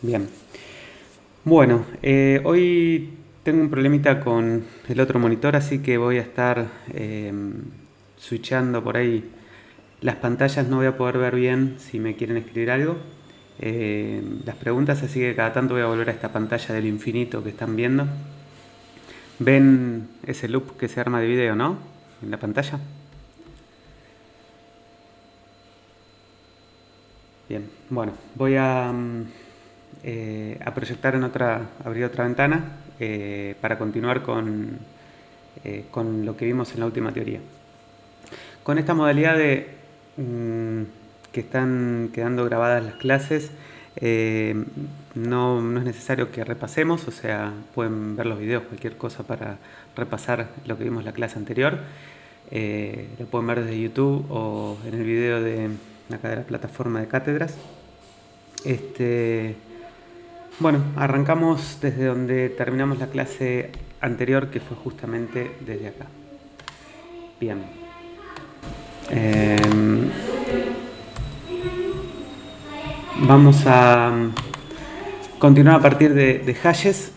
Bien. Bueno, hoy tengo un problemita con el otro monitor, así que voy a estar switchando por ahí las pantallas. No voy a poder ver bien si me quieren escribir algo. Las preguntas, así que cada tanto voy a volver a esta pantalla del infinito que están viendo. ¿Ven ese loop que se arma de video, no? En la pantalla. Bien, bueno, voy a proyectar abrir otra ventana para continuar con lo que vimos en la última teoría. Con esta modalidad mm, que están quedando grabadas las clases, no es necesario que repasemos, o sea, pueden ver los videos, cualquier cosa para repasar lo que vimos en la clase anterior. Lo pueden ver desde YouTube o en el video de acá de la plataforma de cátedras. Bueno, arrancamos desde donde terminamos la clase anterior, que fue justamente desde acá. Bien. Eh, Vamos a continuar a partir de hashes.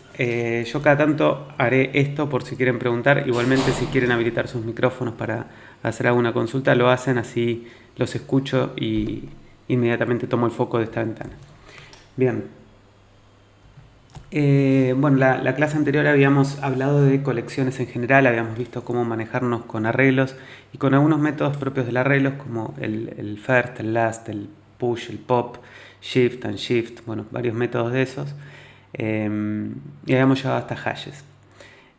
Yo cada tanto haré esto por si quieren preguntar. Igualmente, si quieren habilitar sus micrófonos para hacer alguna consulta, lo hacen, así los escucho y inmediatamente tomo el foco de esta ventana. Bien. Bueno, la clase anterior habíamos hablado de colecciones en general, habíamos visto cómo manejarnos con arreglos y con algunos métodos propios del arreglo, como el first, el last, el push, el pop, shift and shift, bueno, varios métodos de esos. Y habíamos llegado hasta hashes.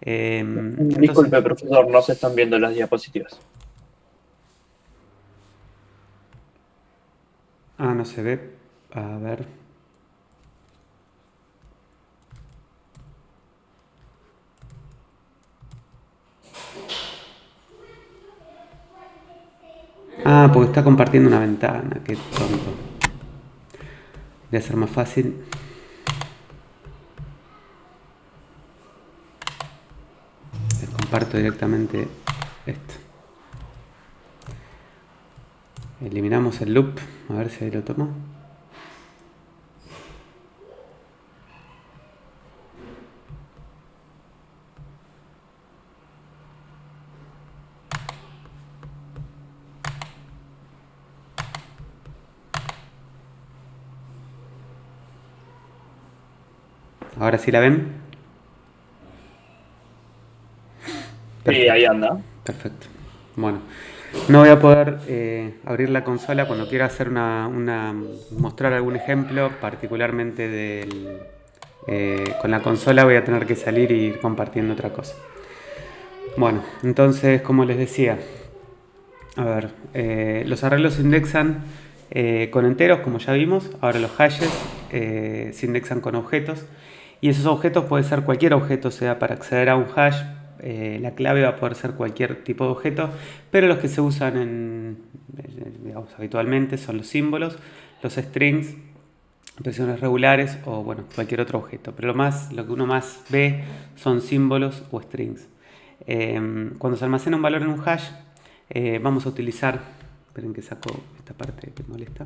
Entonces, Disculpe, profesor, no se están viendo las diapositivas. no se ve. A ver. Porque está compartiendo una ventana, qué tonto. Voy a ser más fácil. Les comparto directamente esto. Eliminamos el loop, a ver si ahí lo tomo. Ahora sí la ven. Sí, Perfecto, ahí anda. perfecto. Bueno, no voy a poder abrir la consola cuando quiera hacer mostrar algún ejemplo, particularmente con la consola voy a tener que salir y ir compartiendo otra cosa. Bueno, entonces, como les decía, a ver, los arreglos se indexan con enteros, como ya vimos. Ahora los hashes se indexan con objetos. Y esos objetos puede ser cualquier objeto, o sea, para acceder a un hash, la clave va a poder ser cualquier tipo de objeto, pero los que se usan digamos, habitualmente son los símbolos, los strings, expresiones regulares o bueno, cualquier otro objeto. Pero lo que uno más ve son símbolos o strings. Cuando se almacena un valor en un hash, vamos a utilizar, esperen que saco esta parte que molesta.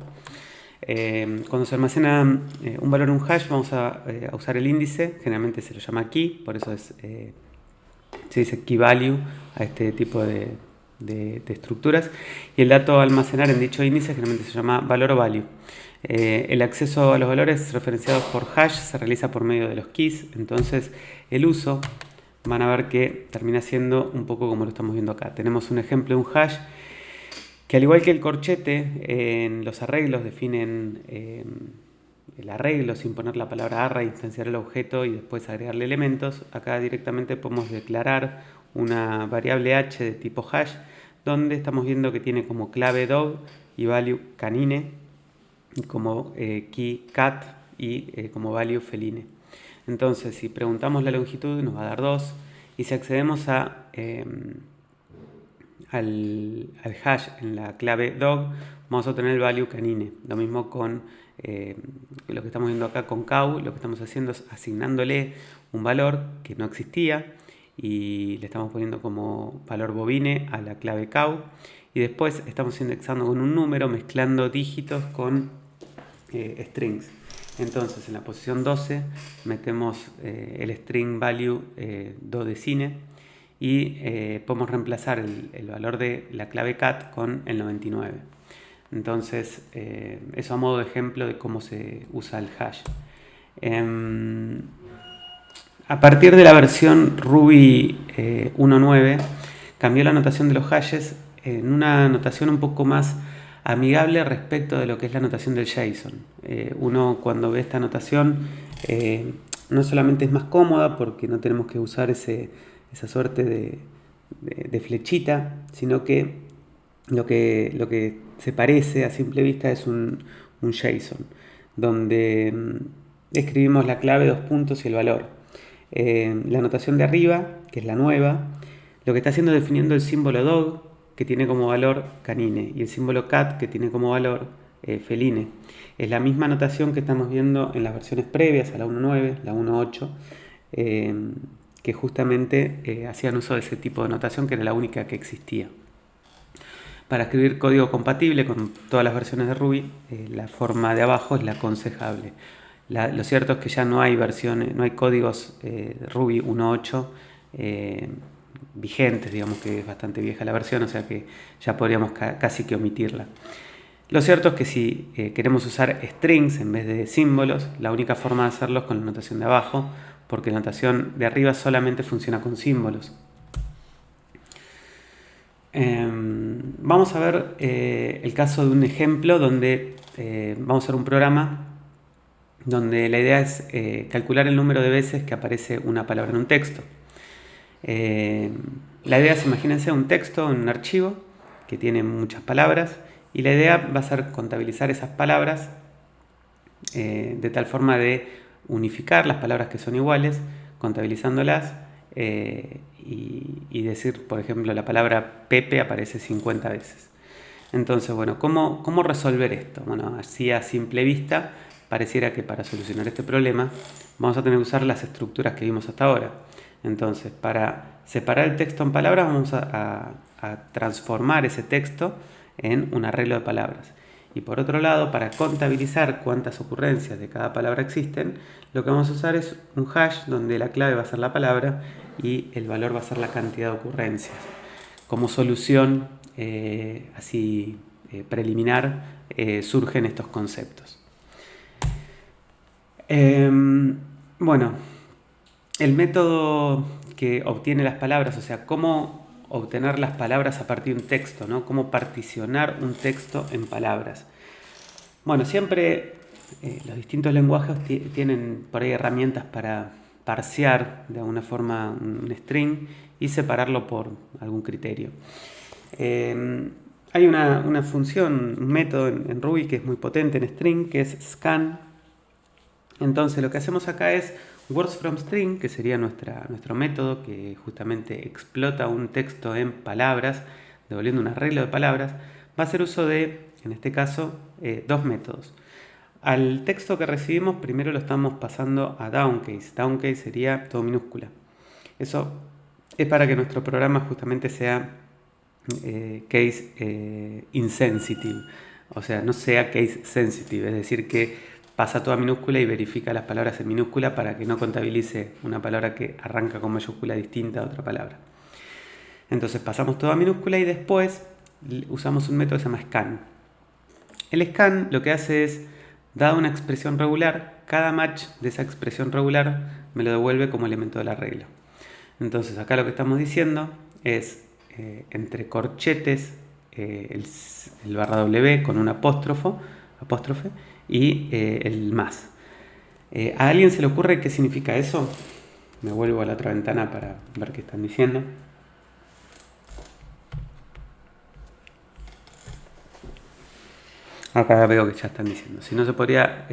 Cuando se almacena un valor en un hash, vamos a usar el índice, generalmente se lo llama key, por eso se dice key value a este tipo de estructuras. Y el dato a almacenar en dicho índice generalmente se llama valor o value. El acceso a los valores referenciados por hash se realiza por medio de los keys, entonces el uso van a ver que termina siendo un poco como lo estamos viendo acá. Tenemos un ejemplo de un hash que, al igual que el corchete, en los arreglos definen el arreglo sin poner la palabra array, instanciar el objeto y después agregarle elementos. Acá directamente podemos declarar una variable h de tipo hash, donde estamos viendo que tiene como clave dog y value canine, como key cat y como value feline. Entonces, si preguntamos la longitud, nos va a dar 2. Y si accedemos al hash en la clave dog, vamos a obtener el value canine. Lo mismo con lo que estamos viendo acá con cow. Lo que estamos haciendo es asignándole un valor que no existía y le estamos poniendo como valor bovine a la clave cow. Y después estamos indexando con un número, mezclando dígitos con strings. Entonces en la posición 12 metemos el string value do de cine y podemos reemplazar el valor de la clave cat con el 99. Entonces eso a modo de ejemplo de cómo se usa el hash. A partir de la versión Ruby 1.9 cambió la notación de los hashes en una notación un poco más amigable respecto de lo que es la notación del JSON. Uno cuando ve esta notación no solamente es más cómoda porque no tenemos que usar esa suerte de flechita, sino que lo que se parece a simple vista es un JSON, donde escribimos la clave, 2 puntos y el valor. La notación de arriba, que es la nueva, lo que está haciendo es definiendo el símbolo dog, que tiene como valor canine, y el símbolo cat, que tiene como valor feline. Es la misma notación que estamos viendo en las versiones previas a la 1.9, la 1.8, que justamente hacían uso de ese tipo de notación, que era la única que existía. Para escribir código compatible con todas las versiones de Ruby, la forma de abajo es la aconsejable. Lo cierto es que ya no hay versiones, no hay códigos Ruby 1.8 vigentes, digamos que es bastante vieja la versión, o sea que ya podríamos casi que omitirla. Lo cierto es que si queremos usar strings en vez de símbolos, la única forma de hacerlo es con la notación de abajo, porque la notación de arriba solamente funciona con símbolos. Vamos a ver el caso de un ejemplo donde vamos a hacer un programa donde la idea es calcular el número de veces que aparece una palabra en un texto. La idea es, imagínense, un texto en un archivo que tiene muchas palabras y la idea va a ser contabilizar esas palabras de tal forma de unificar las palabras que son iguales, contabilizándolas y decir, por ejemplo, la palabra Pepe aparece 50 veces. Entonces, bueno, ¿cómo resolver esto? Bueno, así a simple vista pareciera que para solucionar este problema vamos a tener que usar las estructuras que vimos hasta ahora. Entonces, para separar el texto en palabras vamos a transformar ese texto en un arreglo de palabras. Y por otro lado, para contabilizar cuántas ocurrencias de cada palabra existen, lo que vamos a usar es un hash donde la clave va a ser la palabra y el valor va a ser la cantidad de ocurrencias. Como solución así preliminar surgen estos conceptos. Bueno, el método que obtiene las palabras, o sea, cómo obtener las palabras a partir de un texto, ¿no? Cómo particionar un texto en palabras. Bueno, siempre los distintos lenguajes tienen por ahí herramientas para parsear de alguna forma un string y separarlo por algún criterio. Hay una función, un método en Ruby que es muy potente en string, que es scan. Entonces lo que hacemos acá es words from string, que sería nuestro método que justamente explota un texto en palabras, devolviendo un arreglo de palabras, va a hacer uso de, en este caso, dos métodos. Al texto que recibimos primero lo estamos pasando a downcase. Downcase sería todo minúscula. Eso es para que nuestro programa justamente sea case insensitive, o sea, no sea case sensitive, es decir, que pasa toda minúscula y verifica las palabras en minúscula para que no contabilice una palabra que arranca con mayúscula distinta a otra palabra. Entonces pasamos toda minúscula y después usamos un método que se llama scan. El scan lo que hace es, dada una expresión regular, cada match de esa expresión regular me lo devuelve como elemento del arreglo. Entonces acá lo que estamos diciendo es entre corchetes el barra W con un apóstrofe y el más. ¿A alguien se le ocurre qué significa eso? Me vuelvo a la otra ventana para ver qué están diciendo. Acá veo que ya están diciendo. Si no, se podría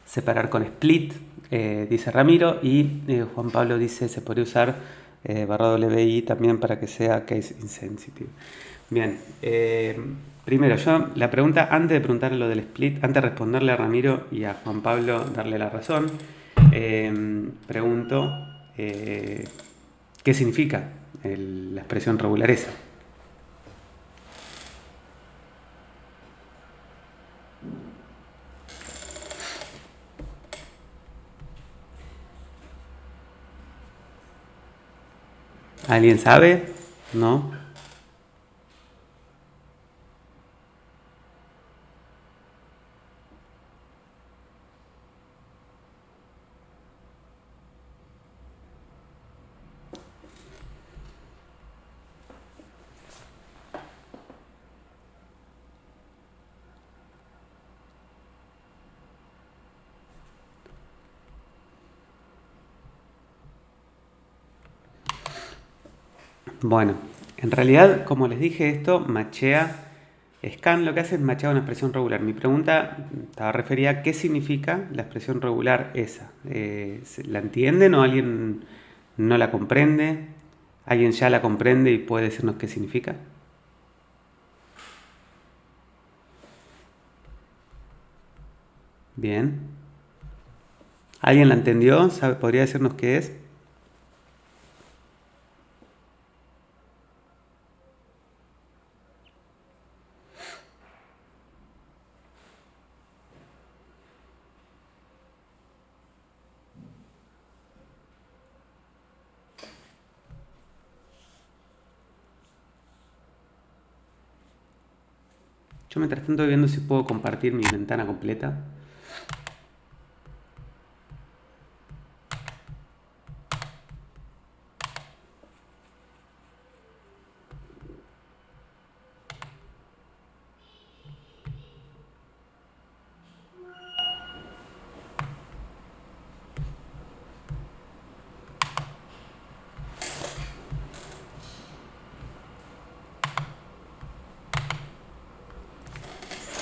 separar con split, dice Ramiro, y Juan Pablo dice se podría usar barra WI también para que sea case insensitive. Bien, primero yo la pregunta, antes de preguntarle lo del split, antes de responderle a Ramiro y a Juan Pablo darle la razón, pregunto ¿qué significa la expresión regulareza? ¿Alguien sabe? ¿No? Bueno, en realidad, como les dije, esto machea. Scan lo que hace es machear una expresión regular. Mi pregunta estaba referida a qué significa la expresión regular esa. ¿La entienden o alguien no la comprende? ¿Alguien ya la comprende y puede decirnos qué significa? Bien. ¿Alguien la entendió? ¿Podría decirnos qué es? Yo mientras tanto estoy viendo si puedo compartir mi ventana completa.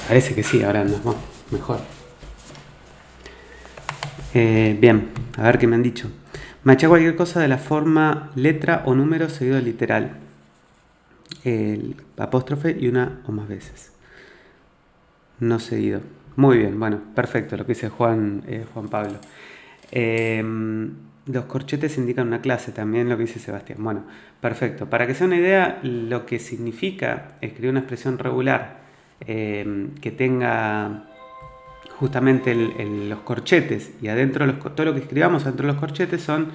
Parece que sí, ahora andamos mejor. Bien, a ver qué me han dicho. Machea cualquier cosa de la forma letra o número seguido de literal. El apóstrofe y una o más veces. No seguido. Muy bien, bueno, perfecto, lo que dice Juan Pablo. Los corchetes indican una clase, también lo que dice Sebastián. Bueno, perfecto. Para que sea una idea, lo que significa escribir una expresión regular que tenga justamente los corchetes y adentro todo lo que escribamos adentro de los corchetes son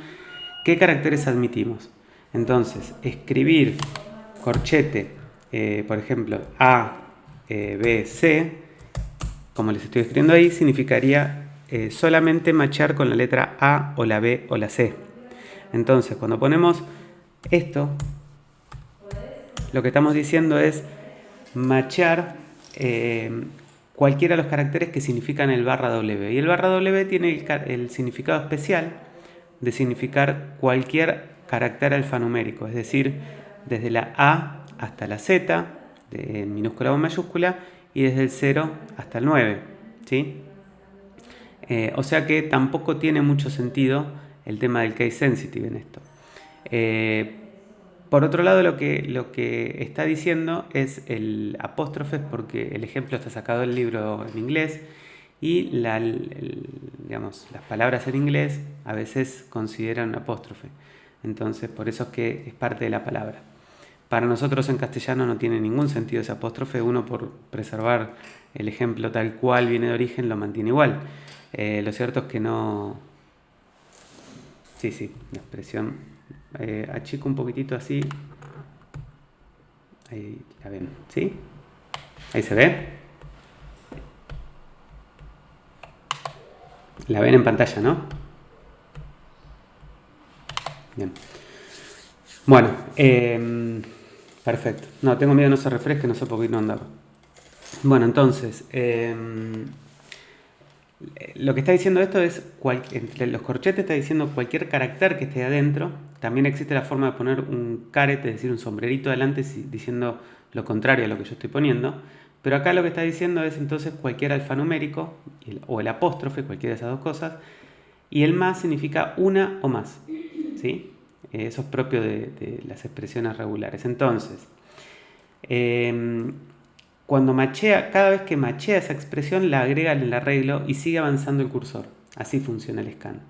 qué caracteres admitimos. Entonces, escribir corchete, por ejemplo, A, B, C, como les estoy escribiendo ahí, significaría solamente machear con la letra A o la B o la C. Entonces, cuando ponemos esto, lo que estamos diciendo es machear cualquiera de los caracteres que significan el barra W. Y el barra W tiene el significado especial de significar cualquier carácter alfanumérico, es decir, desde la A hasta la Z, de minúscula o mayúscula, y desde el 0 hasta el 9. ¿Sí? O sea que tampoco tiene mucho sentido el tema del case sensitive en esto. Por otro lado, lo que está diciendo es el apóstrofe, porque el ejemplo está sacado del libro en inglés y digamos, las palabras en inglés a veces consideran un apóstrofe. Entonces, por eso es que es parte de la palabra. Para nosotros en castellano no tiene ningún sentido ese apóstrofe. Uno, por preservar el ejemplo tal cual viene de origen, lo mantiene igual. Lo cierto es que no... Sí, la expresión... achico un poquitito así. Ahí la ven, ¿sí? Ahí se ve. La ven en pantalla, ¿no? Bien. Bueno, perfecto. No, tengo miedo de no se refresque, no sé por qué no andaba. Bueno, entonces, lo que está diciendo esto es, entre los corchetes está diciendo cualquier carácter que esté adentro. También existe la forma de poner un caret, es decir, un sombrerito adelante diciendo lo contrario a lo que yo estoy poniendo. Pero acá lo que está diciendo es entonces cualquier alfanumérico o el apóstrofe, cualquiera de esas dos cosas. Y el más significa una o más. ¿Sí? Eso es propio de las expresiones regulares. Entonces, cuando machea, cada vez que machea esa expresión, la agrega en el arreglo y sigue avanzando el cursor. Así funciona el scan.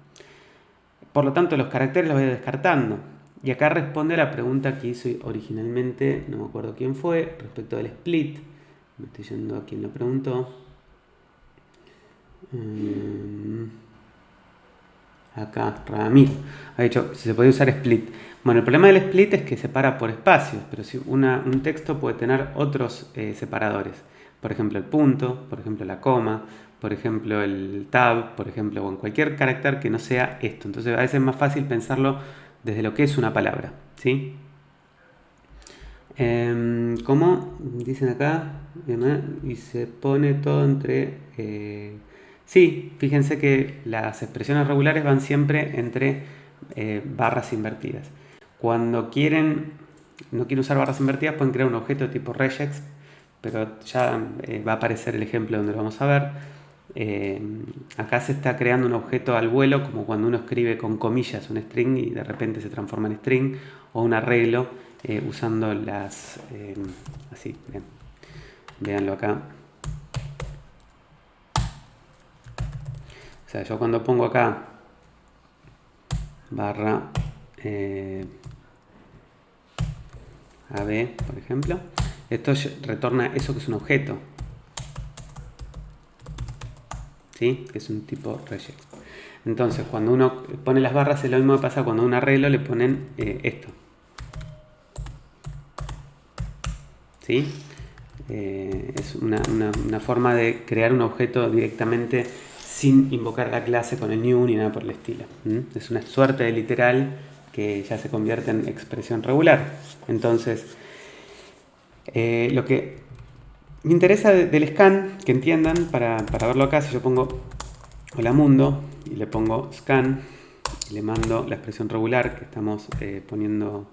Por lo tanto, los caracteres los voy descartando. Y acá responde a la pregunta que hizo originalmente, no me acuerdo quién fue, respecto del split. Me estoy yendo a quien lo preguntó. A acá, Ramiro, ha dicho si se puede usar split. Bueno, el problema del split es que separa por espacios, pero si un texto puede tener otros separadores. Por ejemplo, el punto, por ejemplo, la coma, por ejemplo, el tab, por ejemplo, o en cualquier carácter que no sea esto. Entonces, a veces es más fácil pensarlo desde lo que es una palabra, ¿sí? ¿Cómo? Dicen acá, y se pone todo entre... sí, fíjense que las expresiones regulares van siempre entre barras invertidas. Cuando no quieren usar barras invertidas, pueden crear un objeto de tipo regex, pero ya va a aparecer el ejemplo donde lo vamos a ver. Acá se está creando un objeto al vuelo, como cuando uno escribe con comillas un string y de repente se transforma en string, o un arreglo usando las... así, bien. Véanlo acá. O sea, yo cuando pongo acá barra AB, por ejemplo, esto retorna eso que es un objeto, ¿sí? Que es un tipo regex. Entonces, cuando uno pone las barras, es lo mismo que pasa cuando a un arreglo le ponen esto, ¿sí? Es una forma de crear un objeto directamente sin invocar la clase con el new ni nada por el estilo. Es una suerte de literal que ya se convierte en expresión regular. Entonces, lo que me interesa del scan, que entiendan, para verlo acá, si yo pongo hola mundo y le pongo scan y le mando la expresión regular que estamos poniendo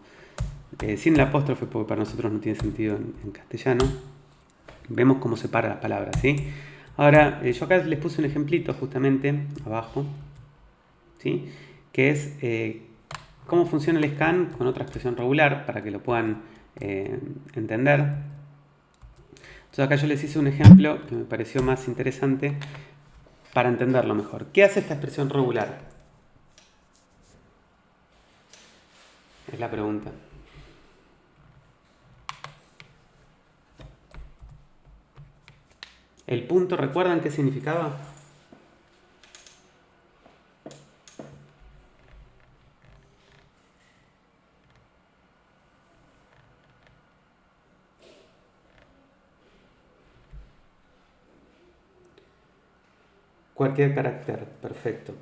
sin el apóstrofe, porque para nosotros no tiene sentido en castellano, vemos cómo separa las palabras, ¿sí? Ahora, yo acá les puse un ejemplito justamente abajo, ¿sí? Que es cómo funciona el scan con otra expresión regular para que lo puedan entender. Entonces acá yo les hice un ejemplo que me pareció más interesante para entenderlo mejor. ¿Qué hace esta expresión regular? Es la pregunta. El punto, ¿recuerdan qué significaba? Cualquier carácter, perfecto.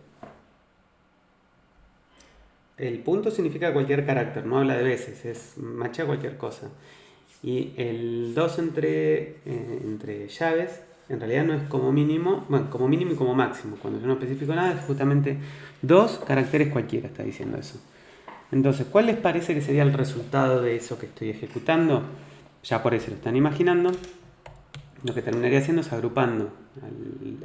El punto significa cualquier carácter, no habla de veces, es machea cualquier cosa. Y el 2 entre llaves, en realidad no es como mínimo, bueno, como mínimo y como máximo. Cuando yo no especifico nada, es justamente 2 caracteres cualquiera, está diciendo eso. Entonces, ¿cuál les parece que sería el resultado de eso que estoy ejecutando? Ya por eso lo están imaginando. Lo que terminaría haciendo es agrupando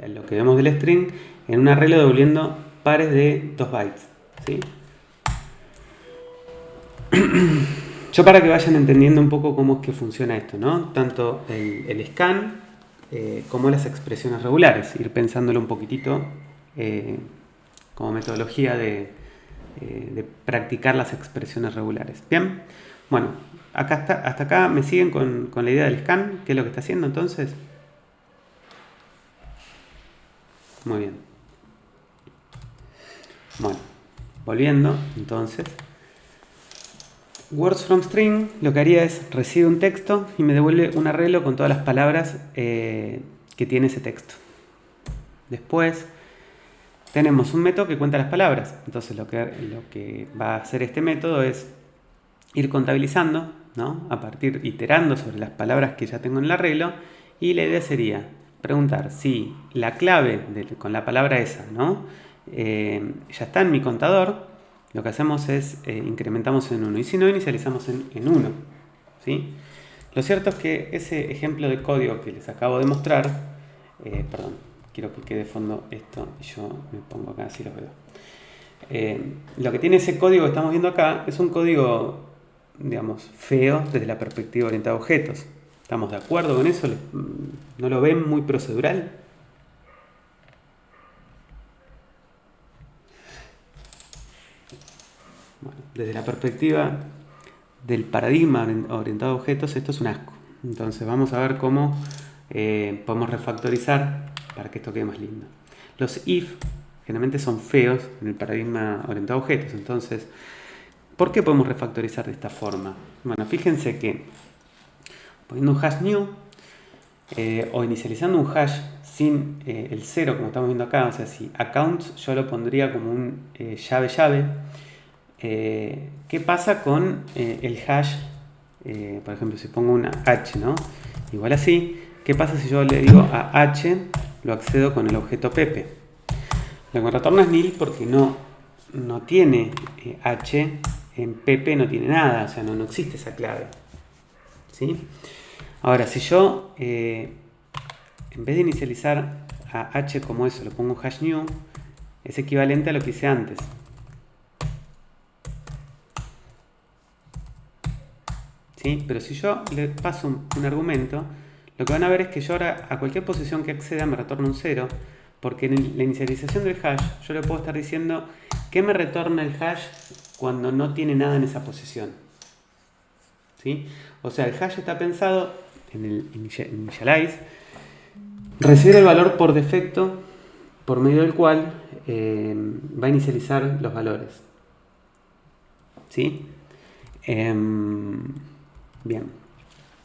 lo que vemos del string en un arreglo devolviendo pares de 2 bytes, ¿sí? Yo para que vayan entendiendo un poco cómo es que funciona esto, ¿no? Tanto el scan como las expresiones regulares, ir pensándolo un poquitito como metodología de practicar las expresiones regulares. Bien, bueno, hasta acá me siguen con la idea del scan, ¿qué es lo que está haciendo entonces? Muy bien. Bueno, volviendo entonces. Words from string lo que haría es recibe un texto y me devuelve un arreglo con todas las palabras que tiene ese texto. Después tenemos un método que cuenta las palabras. Entonces lo que va a hacer este método es ir contabilizando, ¿no? Iterando sobre las palabras que ya tengo en el arreglo, y la idea sería preguntar si la clave con la palabra esa, ¿no? Ya está en mi contador. Lo que hacemos es incrementamos en 1 y si no, inicializamos en 1, ¿sí? Lo cierto es que ese ejemplo de código que les acabo de mostrar, perdón, quiero que quede de fondo esto y yo me pongo acá así los veo. Lo que tiene ese código que estamos viendo acá es un código, digamos, feo desde la perspectiva orientada a objetos. ¿Estamos de acuerdo con eso? ¿No lo ven muy procedural? Bueno, desde la perspectiva del paradigma orientado a objetos, esto es un asco. Entonces vamos a ver cómo podemos refactorizar para que esto quede más lindo. Los if generalmente son feos en el paradigma orientado a objetos. Entonces, ¿por qué podemos refactorizar de esta forma? Bueno, fíjense que poniendo un hash new o inicializando un hash sin el 0, como estamos viendo acá, o sea, si accounts yo lo pondría como un llave. ¿Qué pasa con el hash? Por ejemplo, si pongo una h, ¿no? Igual así, ¿qué pasa si yo le digo a h, lo accedo con el objeto Pepe? Lo que me retorna es nil porque no tiene h, en Pepe no tiene nada, o sea, no existe esa clave. ¿Sí? Ahora, si yo, en vez de inicializar a h como eso, lo pongo hash new, es equivalente a lo que hice antes. ¿Sí? Pero si yo le paso un argumento, lo que van a ver es que yo ahora a cualquier posición que acceda me retorna un 0, porque en la inicialización del hash yo le puedo estar diciendo qué me retorna el hash cuando no tiene nada en esa posición. ¿Sí? O sea, el hash está pensado en el initialize, recibir el valor por defecto por medio del cual va a inicializar los valores. ¿Sí? Bien.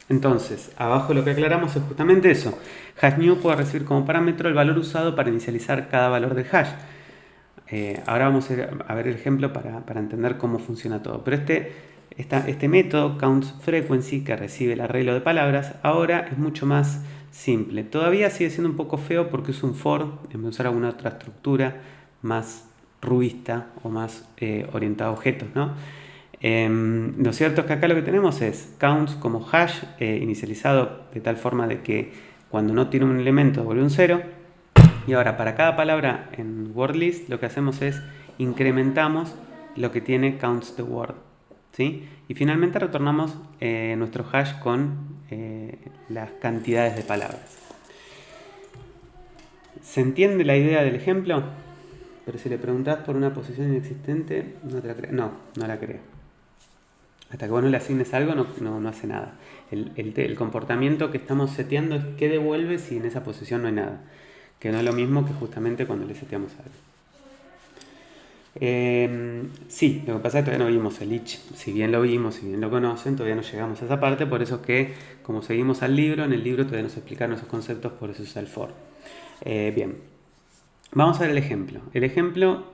Entonces, abajo lo que aclaramos es justamente eso. Hash new puede recibir como parámetro el valor usado para inicializar cada valor del hash. Ahora vamos a ver el ejemplo para entender cómo funciona todo. Pero este método, countFrequency, que recibe el arreglo de palabras, ahora es mucho más simple. Todavía sigue siendo un poco feo porque es un for, en vez de usar alguna otra estructura más rubista o más orientada a objetos, ¿no? Lo cierto es que acá lo que tenemos es counts como hash inicializado de tal forma de que cuando no tiene un elemento devuelve un 0. Y ahora para cada palabra en word list lo que hacemos es incrementamos lo que tiene counts the word, ¿sí? Y finalmente retornamos nuestro hash con las cantidades de palabras. ¿Se entiende la idea del ejemplo? Pero si le preguntás por una posición inexistente, no te la creo. No la creo. Hasta que vos no le asignes algo, no hace nada. El comportamiento que estamos seteando es qué devuelve si en esa posición no hay nada. Que no es lo mismo que justamente cuando le seteamos algo. Sí, lo que pasa es que todavía no vimos el each. Si bien lo vimos, si bien lo conocen, todavía no llegamos a esa parte. Por eso es que, como seguimos al libro, en el libro todavía nos explicaron esos conceptos, por eso usa el for. Bien, vamos a ver el ejemplo. El ejemplo,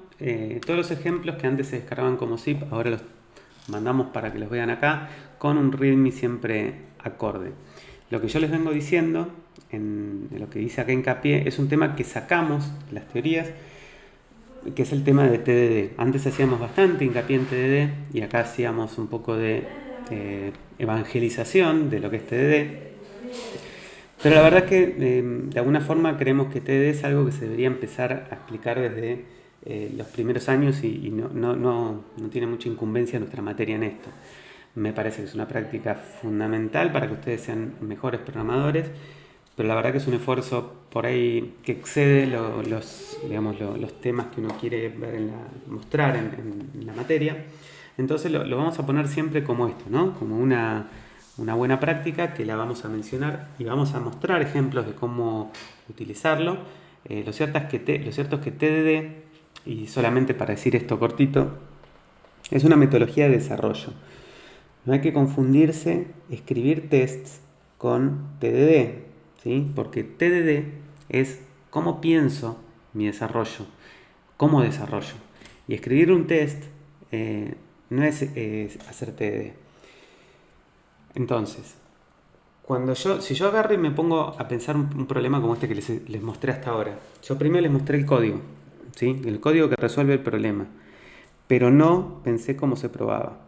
todos los ejemplos que antes se descargaban como zip, ahora los mandamos para que los vean acá, con un readme siempre acorde. Lo que yo les vengo diciendo, en lo que dice acá hincapié, es un tema que sacamos de las teorías, que es el tema de TDD. Antes hacíamos bastante hincapié en TDD y acá hacíamos un poco de evangelización de lo que es TDD. Pero la verdad es que de alguna forma creemos que TDD es algo que se debería empezar a explicar desde los primeros años y no tiene mucha incumbencia nuestra materia en esto. Me parece que es una práctica fundamental para que ustedes sean mejores programadores, pero la verdad que es un esfuerzo por ahí que excede los temas que uno quiere ver mostrar en la materia. Entonces lo vamos a poner siempre como esto, ¿no? Como una buena práctica que la vamos a mencionar y vamos a mostrar ejemplos de cómo utilizarlo. Lo cierto es que TDD, y solamente para decir esto cortito, es una metodología de desarrollo. No hay que confundirse escribir tests con TDD, ¿sí? Porque TDD es cómo pienso mi desarrollo, cómo desarrollo. Y escribir un test no es hacer TDD. Entonces, si yo agarro y me pongo a pensar un problema como este que les mostré hasta ahora, yo primero les mostré el código, ¿sí? El código que resuelve el problema, pero no pensé cómo se probaba.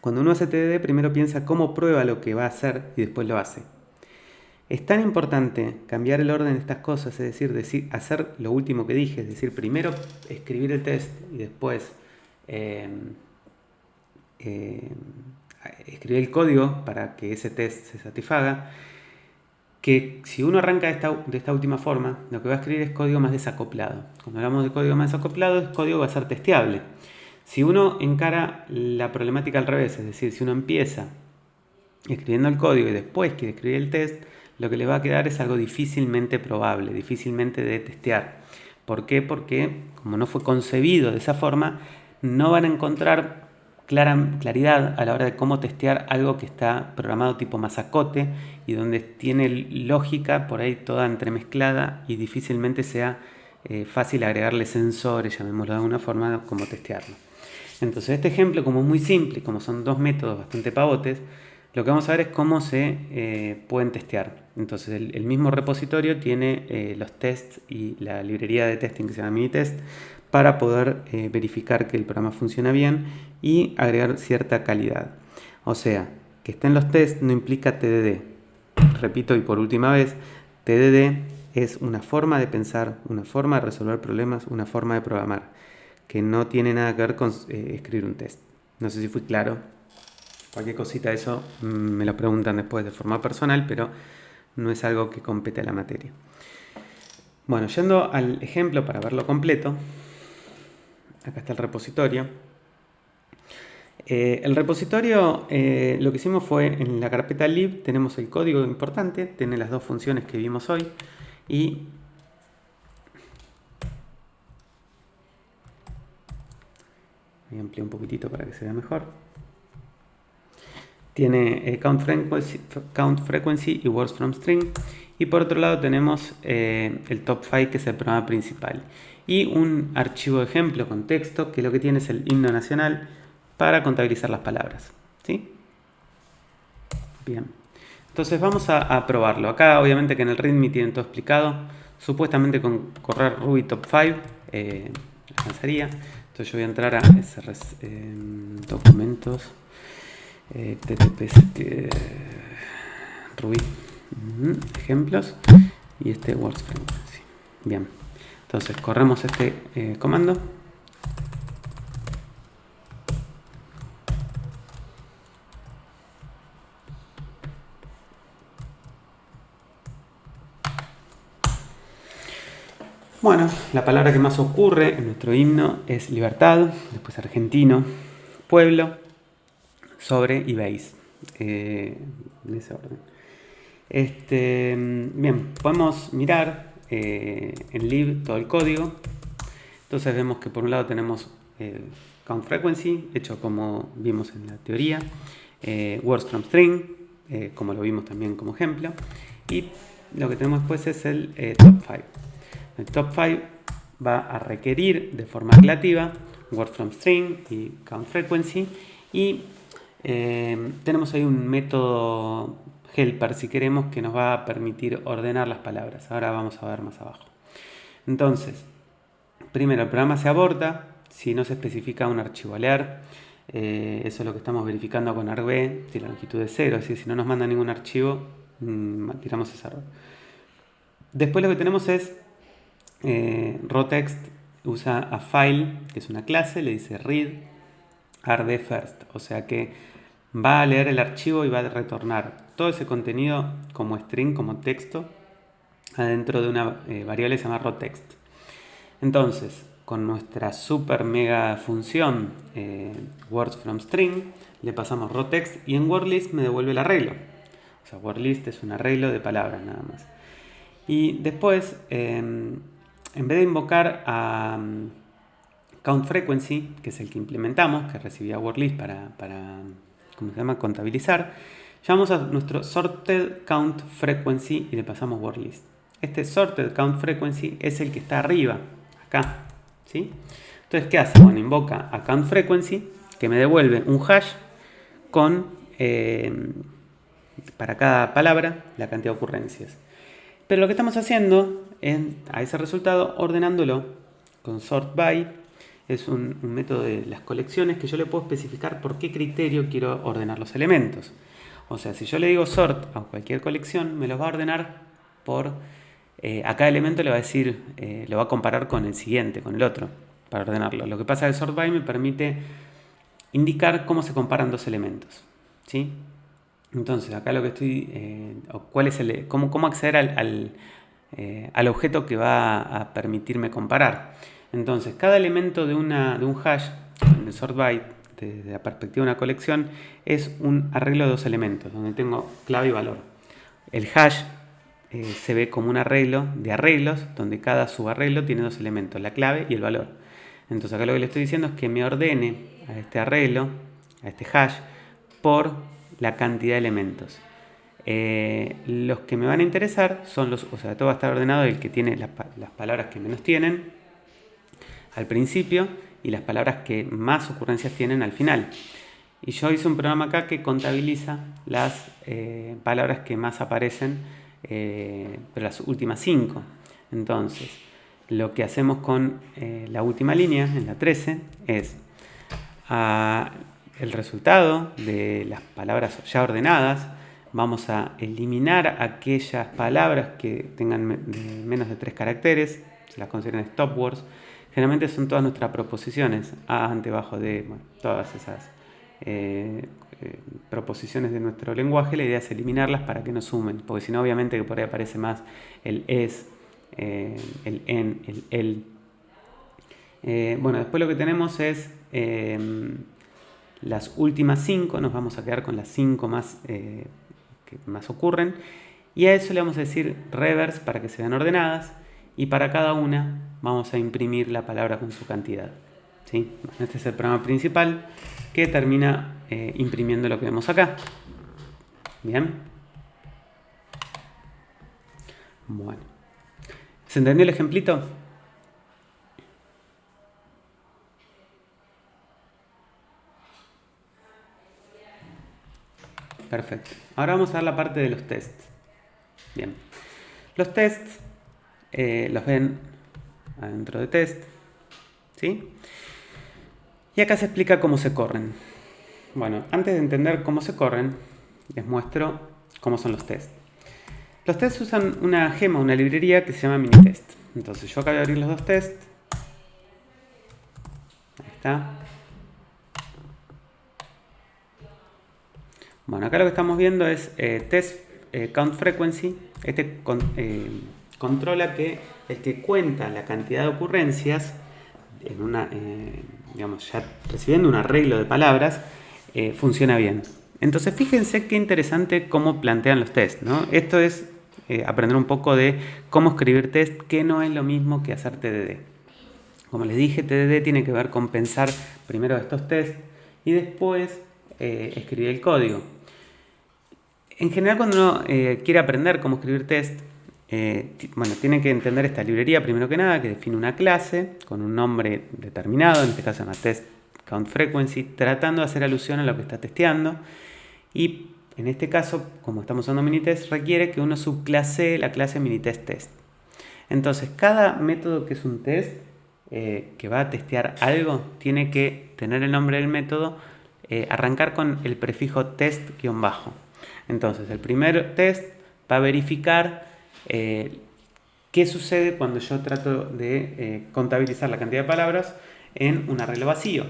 Cuando uno hace TDD, primero piensa cómo prueba lo que va a hacer y después lo hace. Es tan importante cambiar el orden de estas cosas, es decir, hacer lo último que dije, es decir, primero escribir el test y después escribir el código para que ese test se satisfaga, que si uno arranca de esta última forma, lo que va a escribir es código más desacoplado. Cuando hablamos de código más desacoplado, el código va a ser testeable. Si uno encara la problemática al revés, es decir, si uno empieza escribiendo el código y después quiere escribir el test, lo que le va a quedar es algo difícilmente probable, difícilmente de testear. ¿Por qué? Porque como no fue concebido de esa forma, no van a encontrar claridad a la hora de cómo testear algo que está programado tipo masacote y donde tiene lógica por ahí toda entremezclada y difícilmente sea fácil agregarle sensores, llamémoslo de alguna forma, como testearlo. Entonces este ejemplo, como es muy simple, como son dos métodos bastante pavotes, lo que vamos a ver es cómo se pueden testear. Entonces el mismo repositorio tiene los tests y la librería de testing que se llama Minitest para poder verificar que el programa funciona bien y agregar cierta calidad. O sea, que estén los tests no implica TDD. Repito y por última vez, TDD es una forma de pensar, una forma de resolver problemas, una forma de programar, que no tiene nada que ver con escribir un test. No sé si fui claro. Cualquier cosita de eso me lo preguntan después de forma personal, pero no es algo que compete a la materia. Bueno, yendo al ejemplo para verlo completo, acá está el repositorio. El repositorio, lo que hicimos fue en la carpeta lib tenemos el código importante, tiene las dos funciones que vimos hoy y voy a ampliar un poquitito para que se vea mejor. Tiene count frequency y words from string. Y por otro lado tenemos el top 5, que es el programa principal. Y un archivo de ejemplo con texto, que lo que tiene es el himno nacional para contabilizar las palabras. ¿Sí? Bien. Entonces vamos a probarlo. Acá obviamente que en el README tienen todo explicado. Supuestamente con correr Ruby top 5 alcanzaría. Entonces yo voy a entrar a documentos. Ruby ejemplos y este words frequency. Bien, entonces corremos este comando. Bueno, la palabra que más ocurre en nuestro himno es libertad, después argentino, pueblo, sobre y base, en ese orden. Bien, podemos mirar en lib todo el código. Entonces vemos que por un lado tenemos count frequency, hecho como vimos en la teoría, words from string, como lo vimos también como ejemplo, y lo que tenemos después es el top 5. El top 5 va a requerir de forma relativa word from string y count frequency, y tenemos ahí un método helper, si queremos, que nos va a permitir ordenar las palabras. Ahora vamos a ver más abajo. Entonces, primero, el programa se aborta si no se especifica un archivo a leer. Eso es lo que estamos verificando con argv, si la longitud es 0, es decir, si no nos manda ningún archivo, tiramos ese error. Después lo que tenemos es rowText usa a file, que es una clase, le dice read rd first, o sea que va a leer el archivo y va a retornar todo ese contenido como string, como texto, adentro de una variable que se llama rowText. Entonces, con nuestra super mega función words from string, le pasamos rowText y en wordList me devuelve el arreglo. O sea, wordList es un arreglo de palabras nada más. Y después, en vez de invocar a count frequency, que es el que implementamos, que recibía wordList para ¿cómo se llama?, contabilizar, llamamos a nuestro sorted count frequency y le pasamos wordList. Este sorted count frequency es el que está arriba, acá, ¿sí? Entonces, ¿qué hace? Bueno, invoca a count frequency, que me devuelve un hash con, para cada palabra, la cantidad de ocurrencias. Pero lo que estamos haciendo a ese resultado, ordenándolo con sort by, es un método de las colecciones que yo le puedo especificar por qué criterio quiero ordenar los elementos. O sea, si yo le digo sort a cualquier colección, me los va a ordenar por... a cada elemento le va a decir, lo va a comparar con el siguiente, con el otro, para ordenarlo. Lo que pasa es que sort by me permite indicar cómo se comparan dos elementos, ¿sí? Entonces, acá lo que estoy... ¿cuál es cómo acceder al objeto que va a permitirme comparar? Entonces, cada elemento de un hash, en el sort by, desde la perspectiva de una colección, es un arreglo de dos elementos, donde tengo clave y valor. El hash se ve como un arreglo de arreglos, donde cada subarreglo tiene dos elementos, la clave y el valor. Entonces acá lo que le estoy diciendo es que me ordene a este arreglo, a este hash, por la cantidad de elementos. Los que me van a interesar son todo va a estar ordenado el que tiene las palabras que menos tienen al principio y las palabras que más ocurrencias tienen al final. Y yo hice un programa acá que contabiliza las palabras que más aparecen, pero las últimas 5. Entonces, lo que hacemos con la última línea, en la 13, es el resultado de las palabras ya ordenadas. Vamos a eliminar aquellas palabras que tengan menos de 3 caracteres, se las consideran stop words. Generalmente son todas nuestras proposiciones, a, ante, bajo, de, todas esas proposiciones de nuestro lenguaje. La idea es eliminarlas para que no sumen, porque si no, obviamente que por ahí aparece más el es, el en, el. Después lo que tenemos es las últimas 5, nos vamos a quedar con las 5 más que más ocurren, y a eso le vamos a decir reverse para que se vean ordenadas, y para cada una vamos a imprimir la palabra con su cantidad. ¿Sí? Este es el programa principal que termina imprimiendo lo que vemos acá. Bien. Bueno. ¿Se entendió el ejemplito? Perfecto. Ahora vamos a ver la parte de los tests. Bien. Los tests los ven adentro de test. ¿Sí? Y acá se explica cómo se corren. Bueno, antes de entender cómo se corren, les muestro cómo son los tests. Los tests usan una gema, una librería que se llama Minitest. Entonces yo acabo de abrir los dos tests. Ahí está. Bueno, acá lo que estamos viendo es test count frequency. Este controla que el que cuenta la cantidad de ocurrencias en una, ya recibiendo un arreglo de palabras, funciona bien. Entonces fíjense qué interesante cómo plantean los tests, ¿no? Esto es aprender un poco de cómo escribir test, que no es lo mismo que hacer TDD. Como les dije, TDD tiene que ver con pensar primero estos tests y después escribir el código. En general, cuando uno quiere aprender cómo escribir test, tiene que entender esta librería primero que nada, que define una clase con un nombre determinado, en este caso una test count frequency, tratando de hacer alusión a lo que está testeando. Y en este caso, como estamos usando Minitest, requiere que uno subclasee la clase Minitest test. Entonces, cada método que es un test, que va a testear algo, tiene que tener el nombre del método, arrancar con el prefijo test-bajo. Entonces, el primer test va a verificar qué sucede cuando yo trato de contabilizar la cantidad de palabras en un arreglo vacío.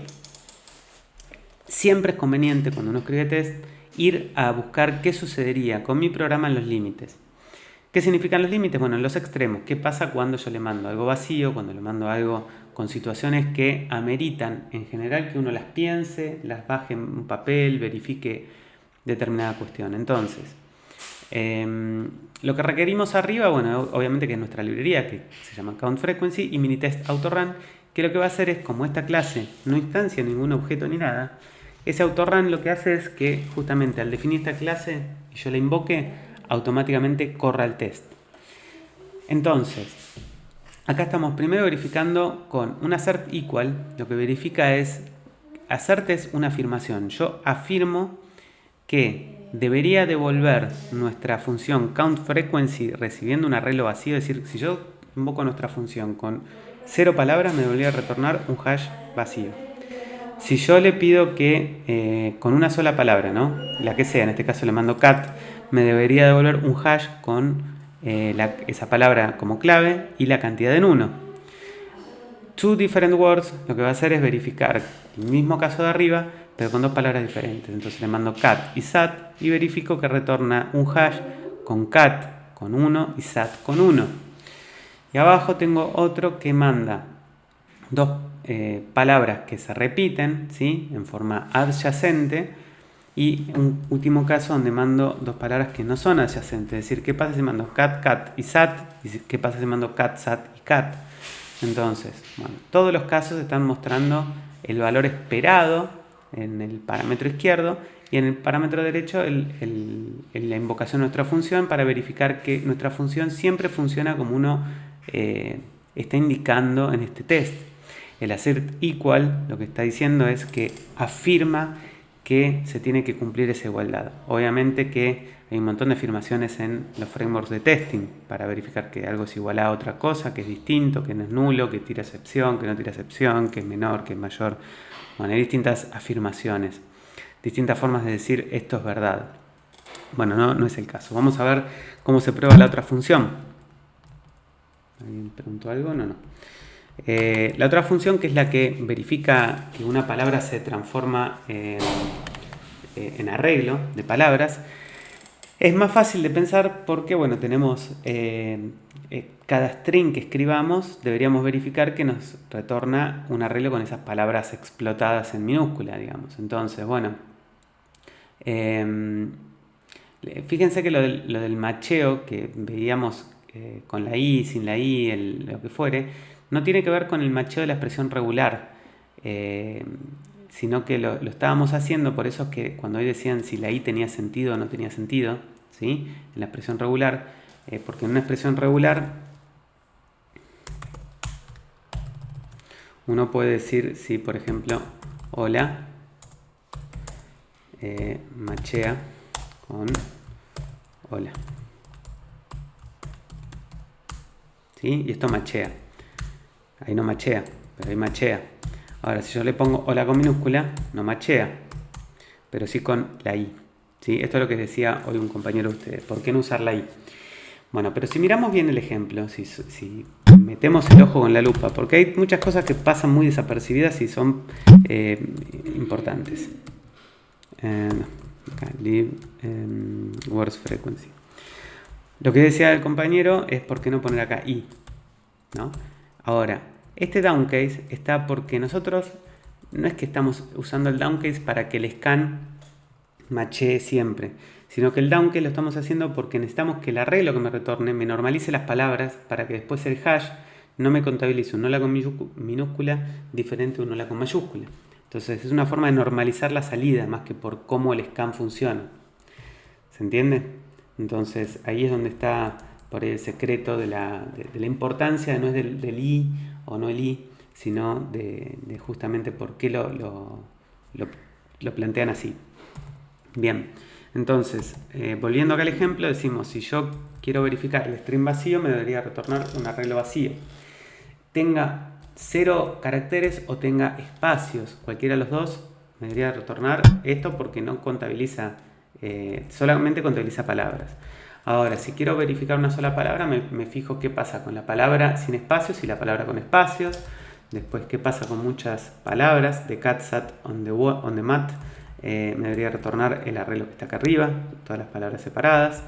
Siempre es conveniente, cuando uno escribe test, ir a buscar qué sucedería con mi programa en los límites. ¿Qué significan los límites? Bueno, en los extremos. ¿Qué pasa cuando yo le mando algo vacío, cuando le mando algo con situaciones que ameritan, en general, que uno las piense, las baje en un papel, verifique determinada cuestión? Entonces, lo que requerimos arriba, bueno, obviamente que es nuestra librería, que se llama Count Frequency, y Minitest Autorun, que lo que va a hacer es, como esta clase no instancia ningún objeto ni nada, ese autorun lo que hace es que justamente al definir esta clase y yo la invoque, automáticamente corra el test. Entonces, acá estamos primero verificando con un assert equal. Lo que verifica es, assert es una afirmación. Yo afirmo que debería devolver nuestra función count frequency recibiendo un arreglo vacío. Es decir, si yo invoco nuestra función con 0 palabras, me debería retornar un hash vacío. Si yo le pido que con una sola palabra, ¿no?, la que sea, en este caso le mando cat, me debería devolver un hash con esa palabra como clave y la cantidad en 1. Two different words, lo que va a hacer es verificar el mismo caso de arriba, pero con dos palabras diferentes. Entonces le mando cat y sat y verifico que retorna un hash con cat con 1 y sat con 1. Y abajo tengo otro que manda dos palabras que se repiten, ¿sí?, en forma adyacente, Y un último caso donde mando dos palabras que no son adyacentes. Es decir, ¿qué pasa si mando cat, cat y sat? Y ¿qué pasa si mando cat, sat y cat? Entonces, bueno, todos los casos están mostrando el valor esperado en el parámetro izquierdo y en el parámetro derecho la invocación de nuestra función para verificar que nuestra función siempre funciona como uno está indicando en este test. El hacer equal lo que está diciendo es que afirma que se tiene que cumplir esa igualdad. Obviamente que hay un montón de afirmaciones en los frameworks de testing para verificar que algo es igual a otra cosa, que es distinto, que no es nulo, que tira excepción, que no tira excepción, que es menor, que es mayor. Bueno, hay distintas afirmaciones, distintas formas de decir esto es verdad. Bueno, no es el caso. Vamos a ver cómo se prueba la otra función. ¿Alguien preguntó algo? No. La otra función, que es la que verifica que una palabra se transforma en arreglo de palabras, es más fácil de pensar porque, bueno, tenemos cada string que escribamos, deberíamos verificar que nos retorna un arreglo con esas palabras explotadas en minúscula, digamos. Entonces, bueno, fíjense que lo del macheo que veíamos con la i, sin la i, lo que fuere, no tiene que ver con el macheo de la expresión regular, sino que lo estábamos haciendo, por eso es que cuando hoy decían si la i tenía sentido o no tenía sentido, ¿sí? En la expresión regular, porque en una expresión regular uno puede decir si, por ejemplo, hola machea con hola, ¿sí? Y esto machea. Ahí no machea, pero ahí machea. Ahora, si yo le pongo hola con minúscula, no machea, pero sí con la i. ¿Sí? Esto es lo que decía hoy un compañero de ustedes. ¿Por qué no usar la i? Bueno, pero si miramos bien el ejemplo, si metemos el ojo con la lupa, porque hay muchas cosas que pasan muy desapercibidas y son importantes. Leave words frequency. Lo que decía el compañero es por qué no poner acá i, ¿no? Ahora, este downcase está porque nosotros no es que estamos usando el downcase para que el scan machee siempre, sino que el downcase lo estamos haciendo porque necesitamos que el arreglo que me retorne me normalice las palabras para que después el hash no me contabilice un hola con minúscula diferente a un hola con mayúscula. Entonces es una forma de normalizar la salida más que por cómo el scan funciona. ¿Se entiende? Entonces ahí es donde está por el secreto de la importancia, no es del i o no el i, sino de justamente por qué lo plantean así. Bien, entonces, volviendo acá al ejemplo, decimos, si yo quiero verificar el string vacío, me debería retornar un arreglo vacío. Tenga 0 caracteres o tenga espacios, cualquiera de los dos, me debería retornar esto porque no contabiliza, solamente contabiliza palabras. Ahora, si quiero verificar una sola palabra, me fijo qué pasa con la palabra sin espacios y la palabra con espacios. Después, qué pasa con muchas palabras, de cat, sat, on the mat. Me debería retornar el arreglo que está acá arriba, todas las palabras separadas.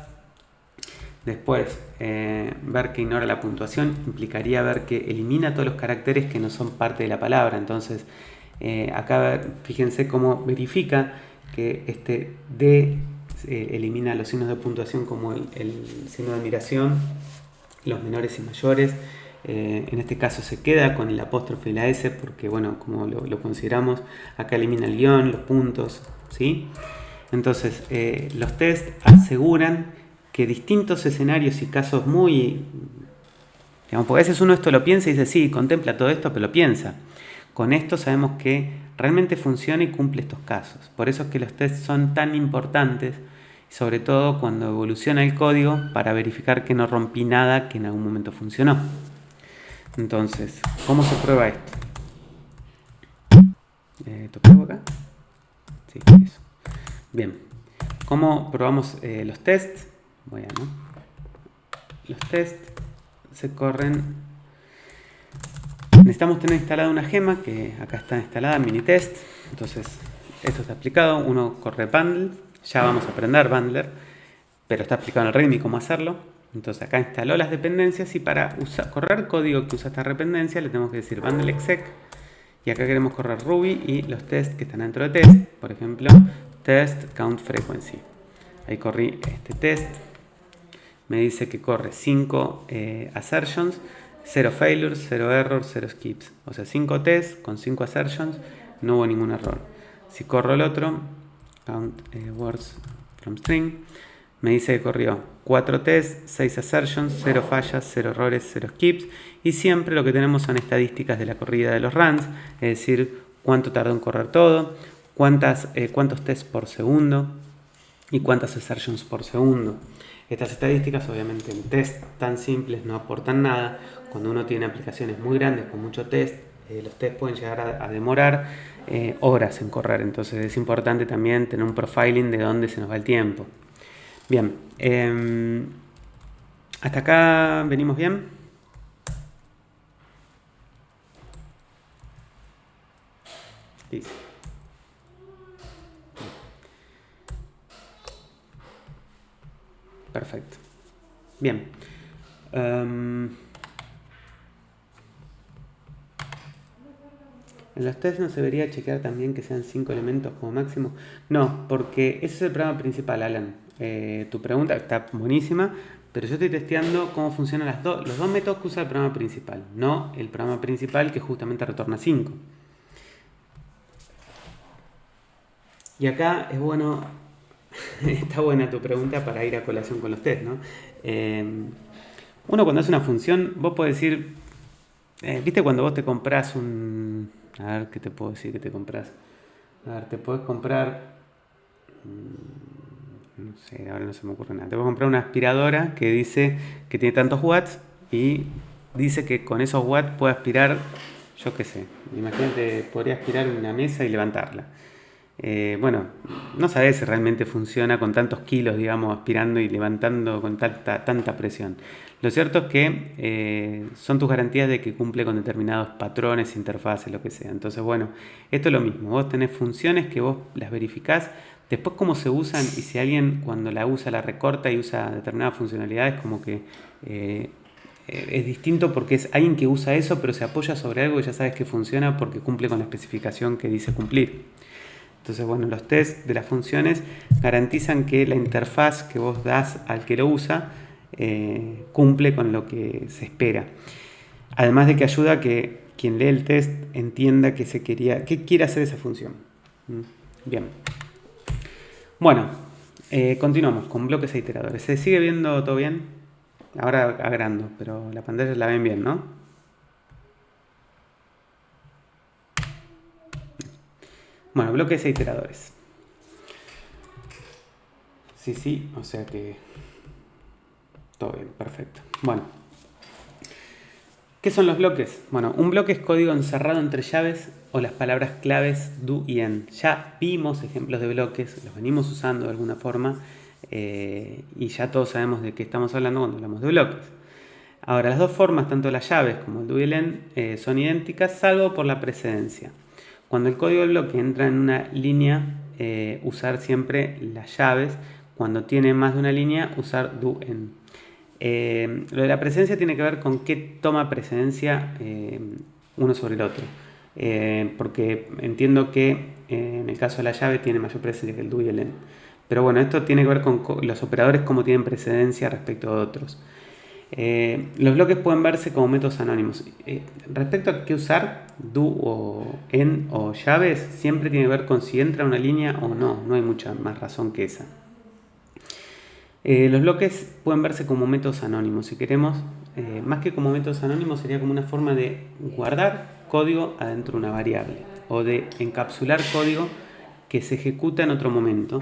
Después, ver que ignora la puntuación implicaría ver que elimina todos los caracteres que no son parte de la palabra. Entonces, acá fíjense cómo verifica que este D elimina los signos de puntuación como el signo de admiración, los menores y mayores. En este caso se queda con el apóstrofe y la S porque, bueno, como lo consideramos, acá elimina el guión, los puntos, ¿sí? Entonces, los test aseguran que distintos escenarios y casos muy... Digamos, porque a veces uno esto lo piensa y dice, sí, contempla todo esto, pero lo piensa. Con esto sabemos que realmente funciona y cumple estos casos. Por eso es que los tests son tan importantes, sobre todo cuando evoluciona el código, para verificar que no rompí nada que en algún momento funcionó. Entonces, ¿cómo se prueba esto? ¿Toco acá? Sí, eso. Bien. ¿Cómo probamos los tests? Bueno, los tests se corren. Necesitamos tener instalada una gema que acá está instalada, Minitest. Entonces, esto está explicado. Uno corre bundle. Ya vamos a aprender bundler, pero está explicado en el README cómo hacerlo. Entonces acá instaló las dependencias y para correr código que usa esta dependencia le tenemos que decir bundle exec y acá queremos correr Ruby y los tests que están dentro de test, por ejemplo, test count frequency. Ahí corrí este test. Me dice que corre 5 assertions, 0 failures, 0 errors, 0 skips. O sea, 5 tests con 5 assertions, no hubo ningún error. Si corro el otro, count words from string, me dice que corrió 4 tests, 6 assertions, 0 fallas, 0 errores, 0 skips. Y siempre lo que tenemos son estadísticas de la corrida de los runs, es decir, cuánto tardó en correr todo, cuántos tests por segundo y cuántas assertions por segundo. Estas estadísticas, obviamente, en test tan simples no aportan nada. Cuando uno tiene aplicaciones muy grandes con mucho test, los test pueden llegar a demorar horas en correr. Entonces es importante también tener un profiling de dónde se nos va el tiempo. Bien, hasta acá venimos bien. Listo. Perfecto. Bien. En los tests no se debería chequear también que sean 5 elementos como máximo. No, porque ese es el programa principal, Alan. Tu pregunta está buenísima, pero yo estoy testeando cómo funcionan los dos métodos que usa el programa principal, no el programa principal que justamente retorna 5. Y acá es bueno, está buena tu pregunta para ir a colación con los test, ¿no? Uno cuando hace una función, vos podés decir, ¿viste cuando vos te compras un... A ver, ¿qué te puedo decir que te compras? A ver, te podés comprar... No sé, ahora no se me ocurre nada. Te puedes comprar una aspiradora que dice que tiene tantos watts y dice que con esos watts puede aspirar, yo qué sé, imagínate, podría aspirar una mesa y levantarla. Bueno, no sabes si realmente funciona con tantos kilos, digamos, aspirando y levantando con tanta presión. Lo cierto es que son tus garantías de que cumple con determinados patrones, interfaces, lo que sea. Entonces, bueno, esto es lo mismo. Vos tenés funciones que vos las verificás. Después cómo se usan y si alguien cuando la usa la recorta y usa determinadas funcionalidades, como que es distinto porque es alguien que usa eso pero se apoya sobre algo que ya sabes que funciona porque cumple con la especificación que dice cumplir. Entonces, bueno, los tests de las funciones garantizan que la interfaz que vos das al que lo usa cumple con lo que se espera. Además de que ayuda a que quien lee el test entienda qué quiere hacer esa función. Bien. Bueno, continuamos con bloques e iteradores. ¿Se sigue viendo todo bien? Ahora agrando, pero la pantalla la ven bien, ¿no? Bueno, bloques e iteradores. Sí, o sea que todo bien, perfecto. Bueno, ¿qué son los bloques? Bueno, un bloque es código encerrado entre llaves o las palabras claves do y en. Ya vimos ejemplos de bloques, los venimos usando de alguna forma y ya todos sabemos de qué estamos hablando cuando hablamos de bloques. Ahora, las dos formas, tanto las llaves como el do y el en, son idénticas, salvo por la precedencia. Cuando el código del bloque entra en una línea, usar siempre las llaves. Cuando tiene más de una línea, usar do en. Lo de la precedencia tiene que ver con qué toma precedencia uno sobre el otro. Porque entiendo que en el caso de la llave tiene mayor precedencia que el do y el en. Pero bueno, esto tiene que ver con los operadores, cómo tienen precedencia respecto a otros. Los bloques pueden verse como métodos anónimos. Respecto a qué usar, do o en o llaves, siempre tiene que ver con si entra una línea o no. No hay mucha más razón que esa. Los bloques pueden verse como métodos anónimos. Si queremos, más que como métodos anónimos, sería como una forma de guardar código adentro de una variable o de encapsular código que se ejecuta en otro momento.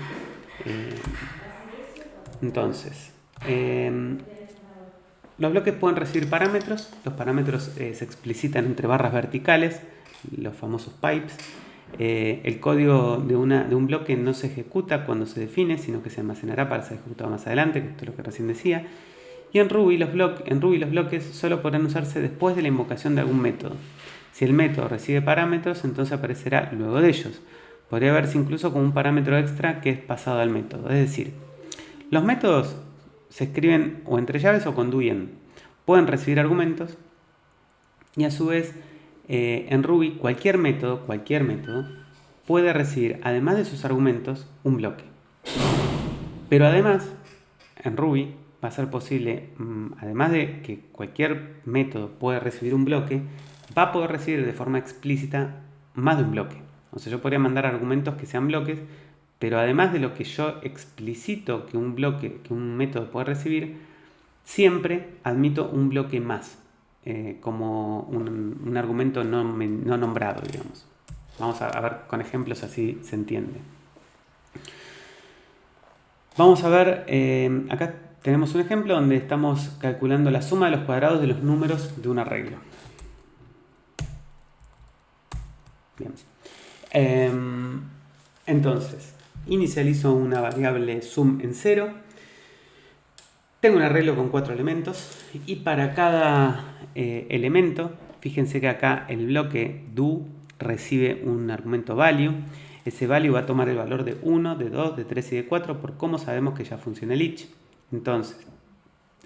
Entonces, los bloques pueden recibir parámetros. Los parámetros se explicitan entre barras verticales, los famosos pipes. El código de un bloque no se ejecuta cuando se define, sino que se almacenará para ser ejecutado más adelante, que esto es lo que recién decía. Y en Ruby los bloques solo podrán usarse después de la invocación de algún método. Si el método recibe parámetros, entonces aparecerá luego de ellos. Podría verse incluso como un parámetro extra que es pasado al método. Es decir, los métodos se escriben o entre llaves o con do y en. Pueden recibir argumentos y a su vez en Ruby cualquier método puede recibir, además de sus argumentos, un bloque. Pero además, en Ruby va a ser posible, además de que cualquier método puede recibir un bloque, va a poder recibir de forma explícita más de un bloque. O sea, yo podría mandar argumentos que sean bloques, pero además de lo que yo explicito que un bloque, que un método puede recibir, siempre admito un bloque más, como un argumento no nombrado, digamos. Vamos a ver con ejemplos, así se entiende. Vamos a ver, acá tenemos un ejemplo donde estamos calculando la suma de los cuadrados de los números de un arreglo. Bien. Entonces, inicializo una variable sum en 0. Tengo un arreglo con 4 elementos y para cada elemento, fíjense que acá el bloque do recibe un argumento value. Ese value va a tomar el valor de 1, de 2, de 3 y de 4 por cómo sabemos que ya funciona el each. Entonces,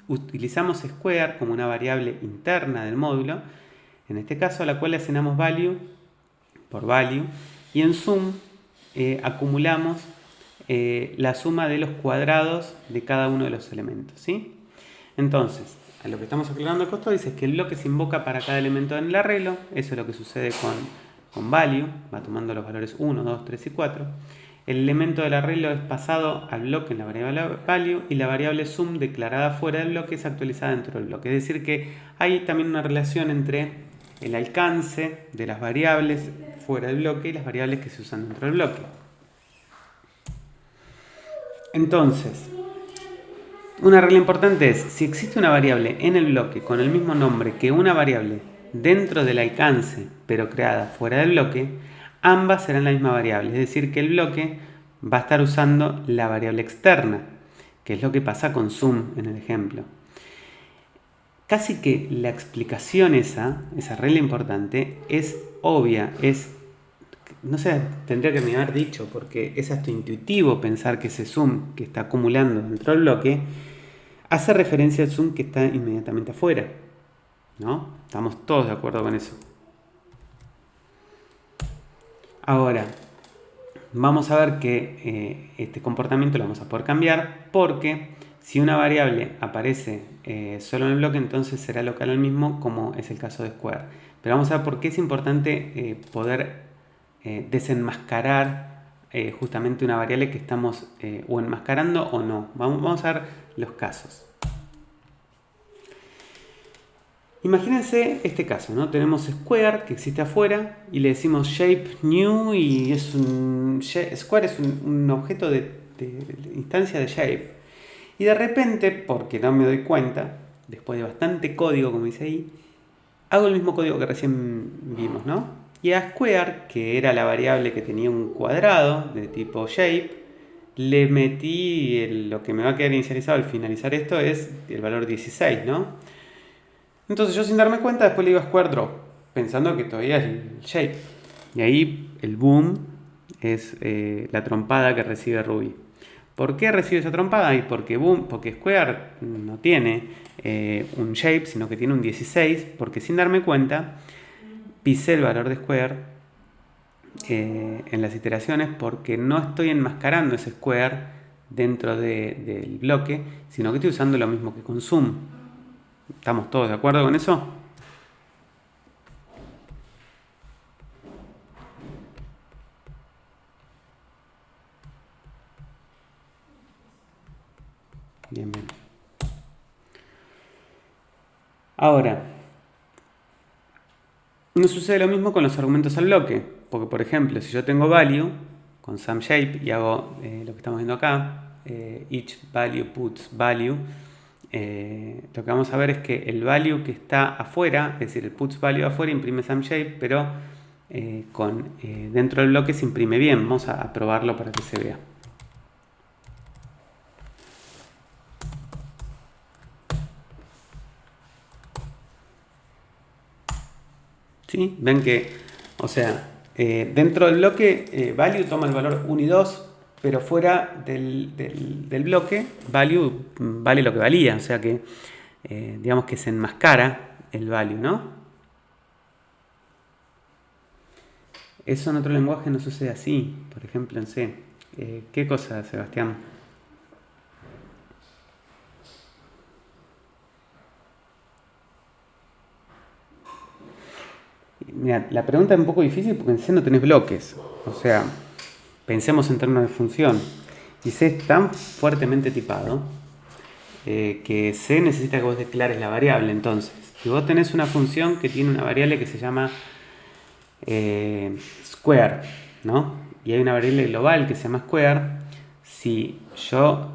utilizamos square como una variable interna del módulo, en este caso a la cual le asignamos value por value, y en sum acumulamos la suma de los cuadrados de cada uno de los elementos, ¿sí? Entonces, a lo que estamos aclarando al costado dice que el bloque se invoca para cada elemento en el arreglo. Eso es lo que sucede con value, va tomando los valores 1, 2, 3 y 4. El elemento del arreglo es pasado al bloque en la variable value y la variable sum declarada fuera del bloque es actualizada dentro del bloque. Es decir que hay también una relación entre el alcance de las variables fuera del bloque y las variables que se usan dentro del bloque. Entonces, una regla importante es, si existe una variable en el bloque con el mismo nombre que una variable dentro del alcance, pero creada fuera del bloque, ambas serán la misma variable. Es decir, que el bloque va a estar usando la variable externa, que es lo que pasa con sum en el ejemplo. Casi que la explicación esa regla importante, es obvia, no sé, tendría que me haber dicho, porque es hasta intuitivo pensar que ese sum que está acumulando dentro del bloque hace referencia al sum que está inmediatamente afuera, ¿no? Estamos todos de acuerdo con eso. Ahora, vamos a ver que este comportamiento lo vamos a poder cambiar, porque si una variable aparece solo en el bloque, entonces será local al mismo, como es el caso de square. Pero vamos a ver por qué es importante poder desenmascarar justamente una variable que estamos o enmascarando o no. Vamos a ver los casos. Imagínense este caso, ¿no? Tenemos square que existe afuera y le decimos shape new y square es un objeto de instancia de shape. Y de repente, porque no me doy cuenta, después de bastante código, como dice ahí, hago el mismo código que recién vimos, ¿no? Y a square, que era la variable que tenía un cuadrado de tipo shape, le metí lo que me va a quedar inicializado al finalizar esto es el valor 16, ¿no? Entonces yo sin darme cuenta después le digo a square drop, pensando que todavía es el shape. Y ahí el boom es la trompada que recibe Ruby. ¿Por qué recibe esa trompada? Y porque square no tiene un shape, sino que tiene un 16, porque sin darme cuenta pisé el valor de square en las iteraciones porque no estoy enmascarando ese square dentro del bloque, sino que estoy usando lo mismo que con sum. ¿Estamos todos de acuerdo con eso? Bien, bien. Ahora, no sucede lo mismo con los argumentos al bloque, porque por ejemplo, si yo tengo value con SumShape y hago lo que estamos viendo acá, each value puts value, lo que vamos a ver es que el value que está afuera, es decir, el puts value afuera imprime SumShape, pero dentro del bloque se imprime bien. Vamos a probarlo para que se vea. ¿Sí? Ven que, o sea, dentro del bloque value toma el valor 1 y 2, pero fuera del bloque value vale lo que valía, o sea que digamos que se enmascara el value, ¿no? Eso en otro lenguaje no sucede así, por ejemplo en C. ¿Qué cosa, Sebastián? Mira, la pregunta es un poco difícil porque en C no tenés bloques. O sea, pensemos en términos de función. Y C es tan fuertemente tipado que C necesita que vos declares la variable. Entonces, si vos tenés una función que tiene una variable que se llama square, ¿no? Y hay una variable global que se llama square. Si yo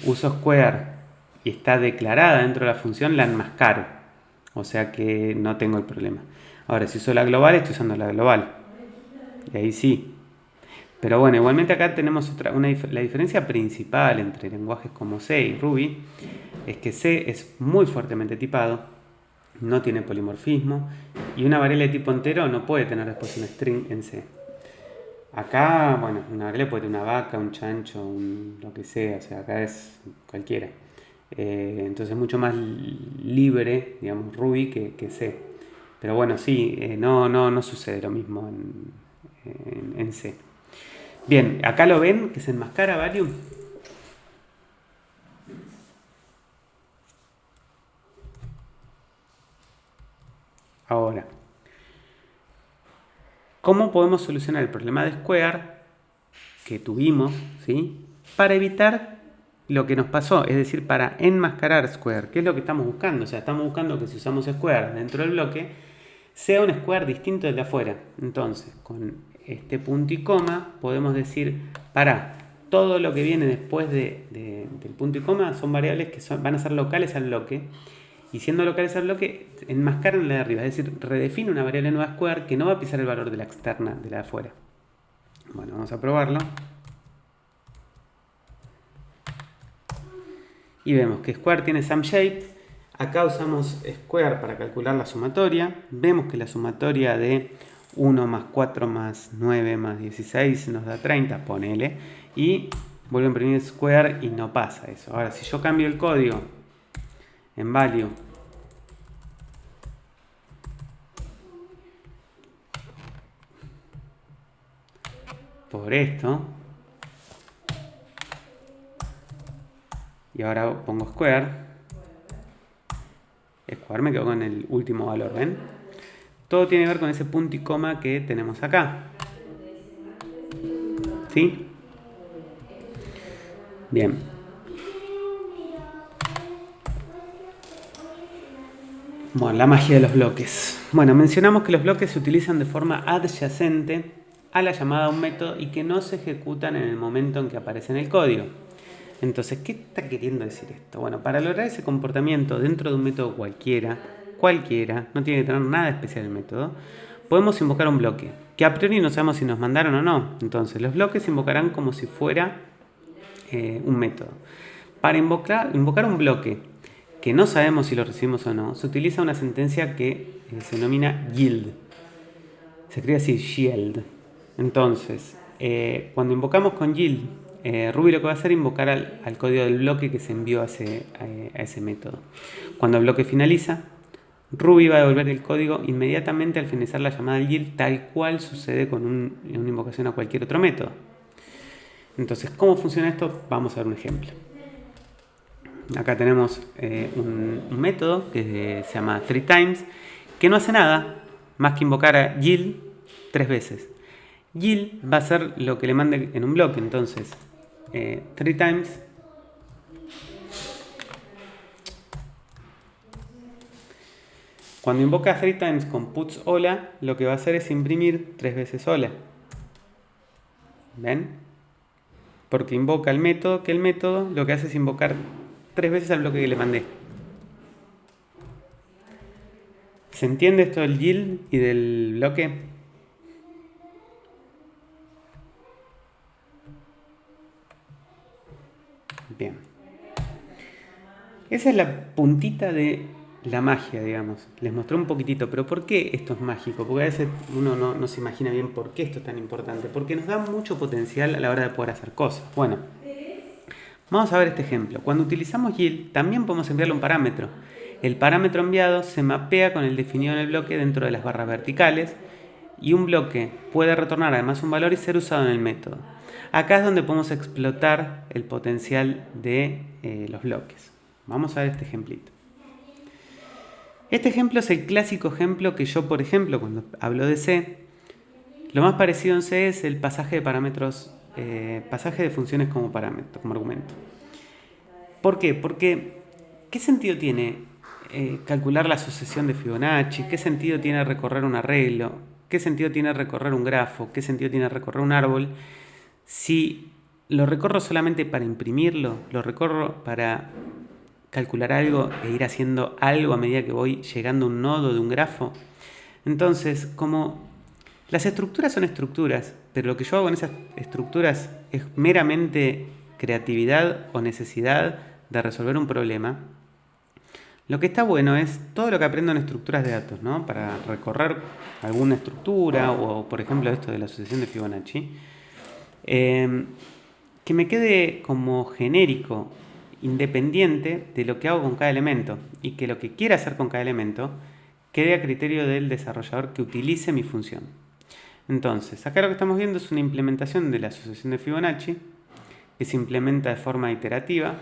uso square y está declarada dentro de la función, la enmascaro. O sea que no tengo el problema. Ahora, si uso la global, estoy usando la global. Y ahí sí. Pero bueno, igualmente acá tenemos la diferencia principal entre lenguajes como C y Ruby es que C es muy fuertemente tipado, no tiene polimorfismo y una variable de tipo entero no puede tener después un string en C. Acá, bueno, una variable puede tener una vaca, un chancho, lo que sea, o sea, acá es cualquiera. Entonces es mucho más libre, digamos, Ruby que C. Pero bueno, sí, no sucede lo mismo en C. Bien, acá lo ven que se enmascara value. Ahora, ¿cómo podemos solucionar el problema de square que tuvimos, ¿sí? Para evitar lo que nos pasó, es decir, para enmascarar square, que es lo que estamos buscando. O sea, estamos buscando que si usamos square dentro del bloque, sea un square distinto del de afuera. Entonces, con este punto y coma, podemos decir, para todo lo que viene después del punto y coma son variables que van a ser locales al bloque. Y siendo locales al bloque, enmascaran la de arriba. Es decir, redefine una variable nueva square que no va a pisar el valor de la externa, de la de afuera. Bueno, vamos a probarlo. Y vemos que square tiene SumShape. Acá usamos square para calcular la sumatoria. Vemos que la sumatoria de 1 más 4 más 9 más 16 nos da 30, ponele. Y vuelvo a imprimir square y no pasa eso. Ahora, si yo cambio el código en value por esto, y ahora pongo square me quedo con el último valor, ¿ven? Todo tiene que ver con ese punto y coma que tenemos acá. ¿Sí? Bien. Bueno, la magia de los bloques. Bueno, mencionamos que los bloques se utilizan de forma adyacente a la llamada a un método y que no se ejecutan en el momento en que aparece en el código. Entonces, ¿qué está queriendo decir esto? Bueno, para lograr ese comportamiento dentro de un método cualquiera, no tiene que tener nada especial el método, podemos invocar un bloque, que a priori no sabemos si nos mandaron o no. Entonces, los bloques se invocarán como si fuera un método. Para invocar un bloque que no sabemos si lo recibimos o no, se utiliza una sentencia que se denomina yield. Se escribe así, yield. Entonces, cuando invocamos con yield, Ruby lo que va a hacer es invocar al código del bloque que se envió a ese método. Cuando el bloque finaliza, Ruby va a devolver el código inmediatamente al finalizar la llamada del yield, tal cual sucede con una invocación a cualquier otro método. Entonces, ¿cómo funciona esto? Vamos a ver un ejemplo. Acá tenemos un método que se llama 3times, que no hace nada más que invocar a yield 3 veces. Yield va a ser lo que le mande en un bloque, entonces 3times cuando invoca 3times con puts hola, lo que va a hacer es imprimir 3 veces hola. ¿Ven? Porque invoca el método, que el método lo que hace es invocar 3 veces al bloque que le mandé. ¿Se entiende esto del yield y del bloque? Bien. Esa es la puntita de la magia, digamos. Les mostré un poquitito, pero ¿por qué esto es mágico? Porque a veces uno no se imagina bien por qué esto es tan importante. Porque nos da mucho potencial a la hora de poder hacer cosas. Bueno, vamos a ver este ejemplo. Cuando utilizamos yield, también podemos enviarle un parámetro. El parámetro enviado se mapea con el definido en el bloque dentro de las barras verticales. y un bloque puede retornar además un valor y ser usado en el método. Acá es donde podemos explotar el potencial de los bloques. Vamos a ver este ejemplito. Este ejemplo es el clásico ejemplo que yo, por ejemplo, cuando hablo de C, lo más parecido en C es el pasaje de parámetros, pasaje de funciones como parámetro, como argumento. ¿Por qué? Porque ¿qué sentido tiene calcular la sucesión de Fibonacci? ¿Qué sentido tiene recorrer un arreglo? ¿Qué sentido tiene recorrer un grafo? ¿Qué sentido tiene recorrer un árbol? Si lo recorro solamente para imprimirlo, lo recorro para calcular algo e ir haciendo algo a medida que voy llegando a un nodo de un grafo. Entonces, como las estructuras son estructuras, pero lo que yo hago en esas estructuras es meramente creatividad o necesidad de resolver un problema, lo que está bueno es todo lo que aprendo en estructuras de datos, ¿no? Para recorrer alguna estructura o, por ejemplo, esto de la sucesión de Fibonacci, que me quede como genérico, independiente de lo que hago con cada elemento y que lo que quiera hacer con cada elemento quede a criterio del desarrollador que utilice mi función. Entonces, acá lo que estamos viendo es una implementación de la sucesión de Fibonacci que se implementa de forma iterativa,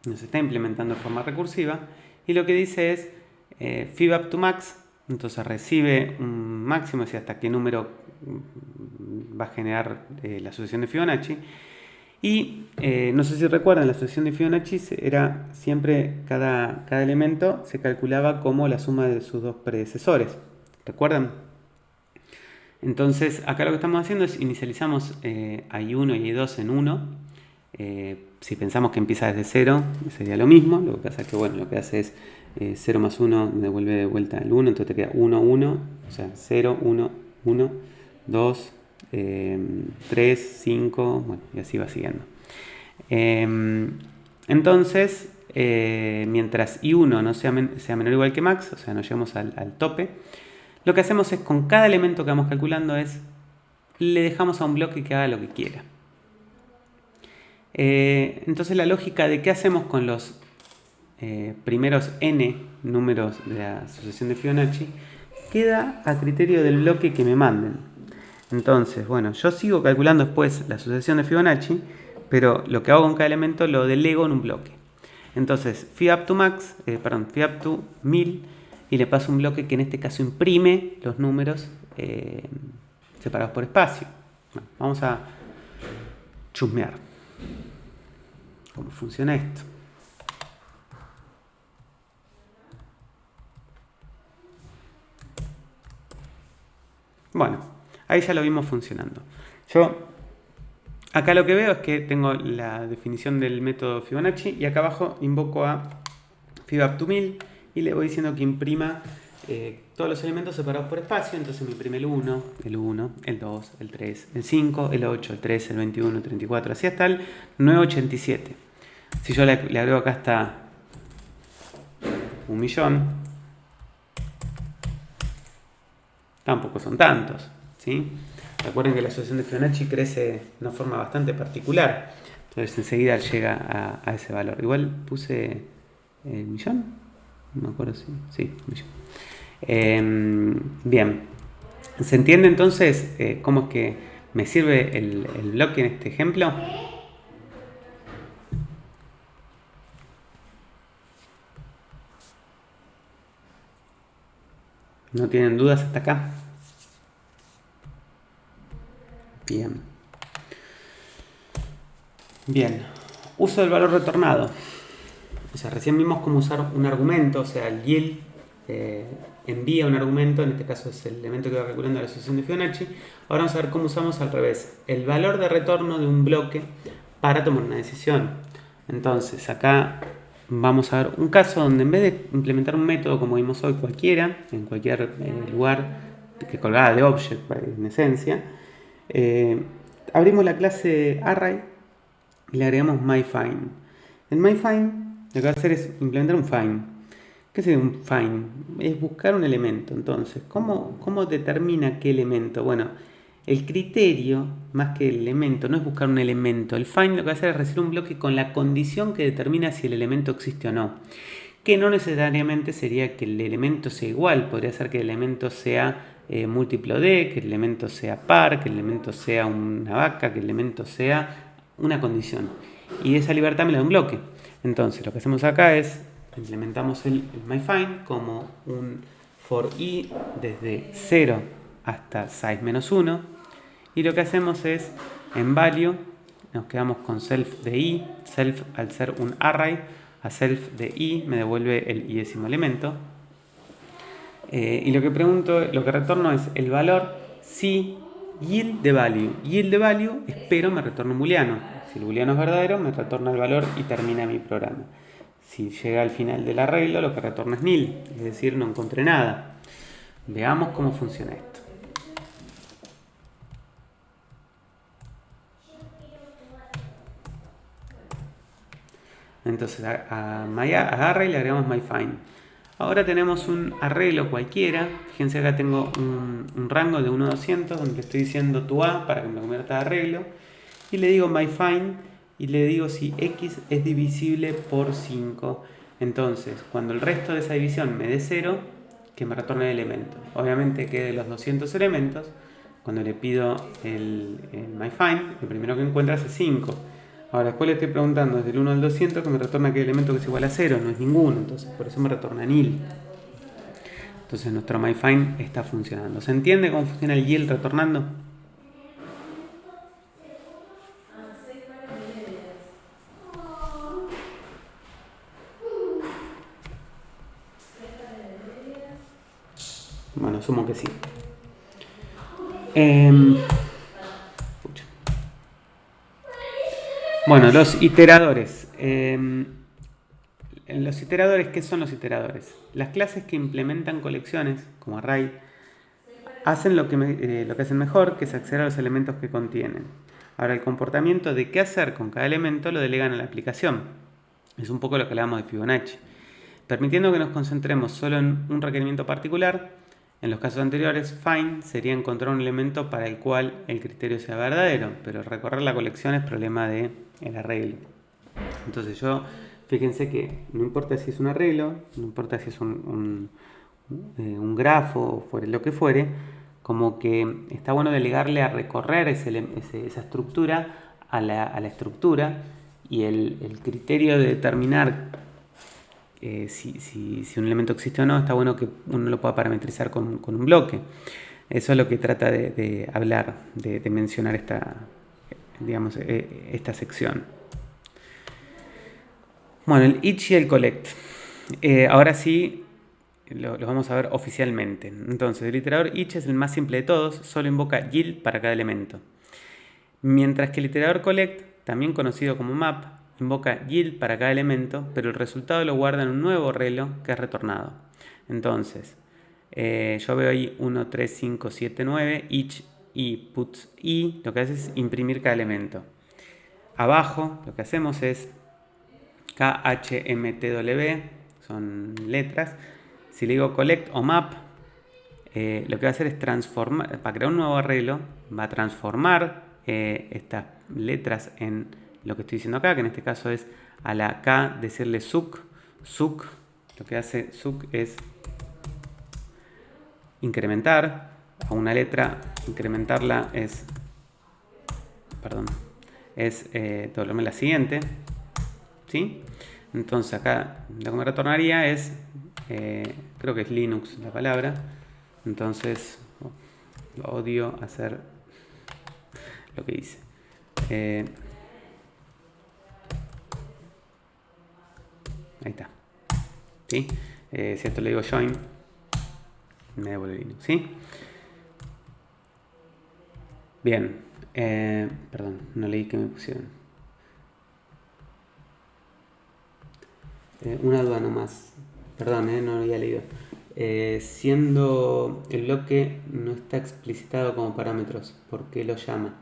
no se está implementando de forma recursiva, y lo que dice es fib up to max, entonces recibe un máximo, es decir, hasta qué número va a generar la sucesión de Fibonacci. Y no sé si recuerdan, la sucesión de Fibonacci era siempre cada elemento se calculaba como la suma de sus dos predecesores. ¿Recuerdan? Entonces acá lo que estamos haciendo es inicializamos a I1 y I2 en 1. Si pensamos que empieza desde 0 sería lo mismo, lo que pasa es que bueno, lo que hace es 0 más 1 devuelve de vuelta el 1, entonces te queda 1, 1, o sea 0, 1, 1, 2, 3, 5, bueno, y así va siguiendo. Entonces, mientras I1 no sea menor o igual que max, o sea, no llegamos al tope, lo que hacemos es con cada elemento que vamos calculando le dejamos a un bloque que haga lo que quiera. Entonces la lógica de qué hacemos con los primeros n números de la sucesión de Fibonacci queda a criterio del bloque que me manden. Entonces, bueno, yo sigo calculando después la sucesión de Fibonacci, pero lo que hago con cada elemento lo delego en un bloque. Entonces, fib up to max, fib up to 1000, y le paso un bloque que en este caso imprime los números separados por espacio. Bueno, vamos a chusmear cómo funciona esto. Bueno, ahí ya lo vimos funcionando. Yo acá lo que veo es que tengo la definición del método Fibonacci y acá abajo invoco a fib up to 1000 y le voy diciendo que imprima todos los elementos separados por espacio. Entonces me imprime el 1, el 2, el 3, el 5, el 8, el 13, el 21, el 34, así hasta el 987. Si yo le agrego acá hasta 1.000.000, tampoco son tantos, ¿sí? Recuerden que la asociación de Fibonacci crece de una forma bastante particular, entonces enseguida llega a ese valor. Igual puse el millón, no me acuerdo si sí, millón. Bien, ¿se entiende entonces cómo es que me sirve el bloque en este ejemplo? ¿No tienen dudas hasta acá? Bien. Bien. Uso del valor retornado. O sea, recién vimos cómo usar un argumento, o sea, el yield envía un argumento, en este caso es el elemento que va calculando la asociación de Fibonacci. Ahora vamos a ver cómo usamos al revés, el valor de retorno de un bloque para tomar una decisión. Entonces, acá vamos a ver un caso donde en vez de implementar un método como vimos hoy cualquiera, en cualquier lugar que colgada de object en esencia, abrimos la clase array y le agregamos myFind. En myFind lo que va a hacer es implementar un find. ¿Qué sería un find? Es buscar un elemento. Entonces, ¿cómo determina qué elemento? Bueno, el criterio, más que el elemento, no es buscar un elemento. El find lo que va a hacer es recibir un bloque con la condición que determina si el elemento existe o no. Que no necesariamente sería que el elemento sea igual, podría ser que el elemento sea múltiplo de, que el elemento sea par, que el elemento sea una vaca, que el elemento sea una condición. Y esa libertad me la da un bloque. Entonces lo que hacemos acá es implementamos el myFind como un for i desde 0 hasta size menos 1. Y lo que hacemos es en value nos quedamos con self de i. Self, al ser un array, a self de i me devuelve el i-décimo elemento. Y lo que retorno es el valor si yield de value. Yield de value, espero me retorna un booleano. Si el booleano es verdadero, me retorna el valor y termina mi programa. Si llega al final del arreglo, lo que retorna es nil, es decir, no encontré nada. Veamos cómo funciona esto. Entonces a array le agregamos myFind. Ahora tenemos un arreglo cualquiera. Fíjense acá tengo un rango de 1 a 200 donde le estoy diciendo tu a para que me convierta de arreglo. Y le digo myFind y le digo si x es divisible por 5. Entonces, cuando el resto de esa división me dé 0, que me retorne el elemento. Obviamente que de los 200 elementos, cuando le pido el myFind, el primero que encuentra es 5. Ahora, después le estoy preguntando desde el 1 al 200 que me retorna aquel elemento que es igual a 0, no es ninguno, entonces por eso me retorna nil. Entonces nuestro myFind está funcionando. ¿Se entiende cómo funciona el yield retornando? Bueno, asumo que sí. Bueno, los iteradores. Los iteradores, ¿qué son los iteradores? Las clases que implementan colecciones, como array, hacen lo que hacen mejor, que es acceder a los elementos que contienen. Ahora, el comportamiento de qué hacer con cada elemento lo delegan a la aplicación. Es un poco lo que hablábamos de Fibonacci. Permitiendo que nos concentremos solo en un requerimiento particular, en los casos anteriores, find sería encontrar un elemento para el cual el criterio sea verdadero, pero recorrer la colección es problema del arreglo. Entonces fíjense que no importa si es un arreglo, no importa si es un grafo o lo que fuere, como que está bueno delegarle a recorrer esa estructura a la estructura, y el criterio de determinar si un elemento existe o no, está bueno que uno lo pueda parametrizar con un bloque. Eso es lo que trata de hablar, de mencionar esta sección. Bueno, el each y el collect. Ahora sí, los vamos a ver oficialmente. Entonces, el iterador each es el más simple de todos, solo invoca yield para cada elemento. Mientras que el iterador collect, también conocido como map, invoca yield para cada elemento, pero el resultado lo guarda en un nuevo arreglo que es retornado. Entonces, yo veo ahí 1, 3, 5, 7, 9, each y puts i, lo que hace es imprimir cada elemento. Abajo lo que hacemos es KHMTW, son letras. Si le digo collect o map, lo que va a hacer es transformar, para crear un nuevo arreglo, va a transformar estas letras en lo que estoy diciendo acá, que en este caso es a la K decirle suc. Suc, lo que hace suc es incrementar a una letra, incrementarla es doblarme la siguiente, ¿sí? Entonces acá lo que me retornaría es, creo que es Linux la palabra, entonces odio hacer lo que hice. Ahí está, ¿sí? Si esto le digo join, me devuelve Linux, ¿sí? Bien, perdón, no leí que me pusieron. Una duda nomás, perdón, no lo había leído. Siendo el bloque no está explicitado como parámetros, ¿por qué lo llama?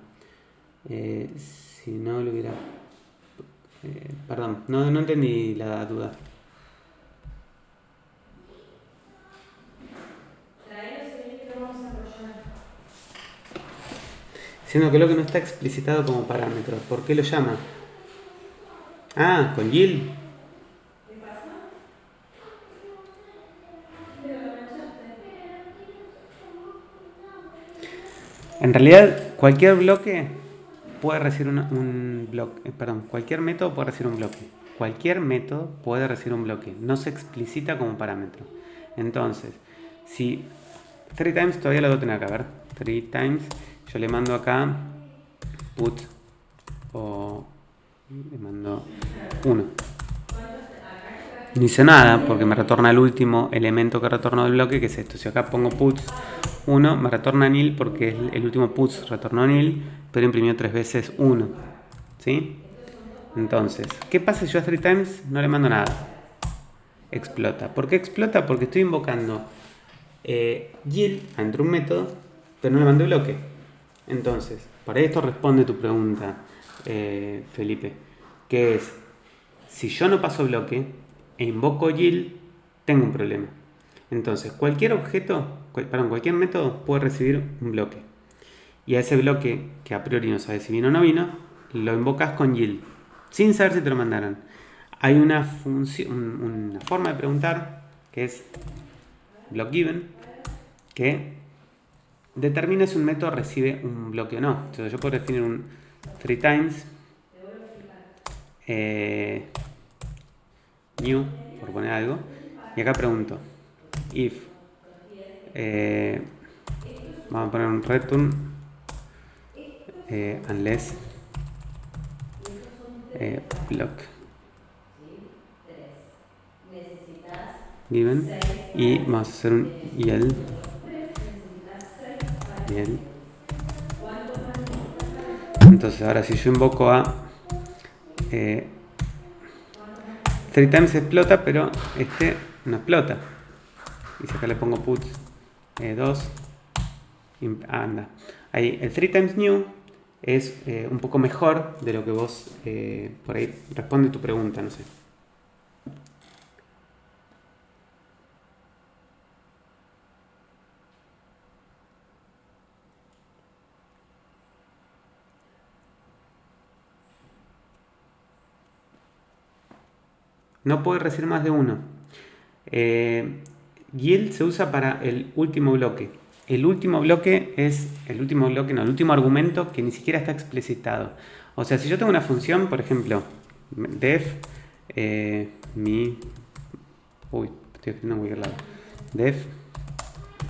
Si no lo hubiera... perdón, no entendí la duda. Siendo que lo que no está explicitado como parámetro, ¿por qué lo llama? Ah, con yield. En realidad, cualquier bloque puede recibir un bloque. Cualquier método puede recibir un bloque. Cualquier método puede recibir un bloque. No se explicita como parámetro. Entonces, si 3times todavía lo debo tener acá, a ver. 3times, yo le mando acá put o le mando 1. No hice nada porque me retorna el último elemento que retornó del bloque, que es esto. Si acá pongo puts 1, me retorna nil porque el último puts retornó nil, pero imprimió 3 veces 1. ¿Sí? Entonces, ¿qué pasa si yo a 3times no le mando nada? Explota. ¿Por qué explota? Porque estoy invocando yield entre un método, pero no le mandé bloque. Entonces, para esto responde tu pregunta, Felipe, que es, si yo no paso bloque e invoco yield, tengo un problema. Entonces, cualquier método puede recibir un bloque. Y a ese bloque, que a priori no sabes si vino o no vino, lo invocas con yield, sin saber si te lo mandaron. Hay una forma de preguntar, que es blockGiven, que determina si un método recibe un bloque o no. Entonces yo puedo definir un 3times new, por poner algo, y acá pregunto if vamos a poner un return unless block given, y vamos a hacer un yield. Entonces ahora si yo invoco a 3times explota, pero este no explota. Y si acá le pongo put 2, anda. Ahí el 3times new es un poco mejor de lo que vos por ahí responde tu pregunta, no sé. No puede recibir más de uno. Yield se usa para el último bloque. El último argumento que ni siquiera está explicitado. O sea, si yo tengo una función, por ejemplo, def mi. Uy, estoy escribiendo en cualquier lado. Def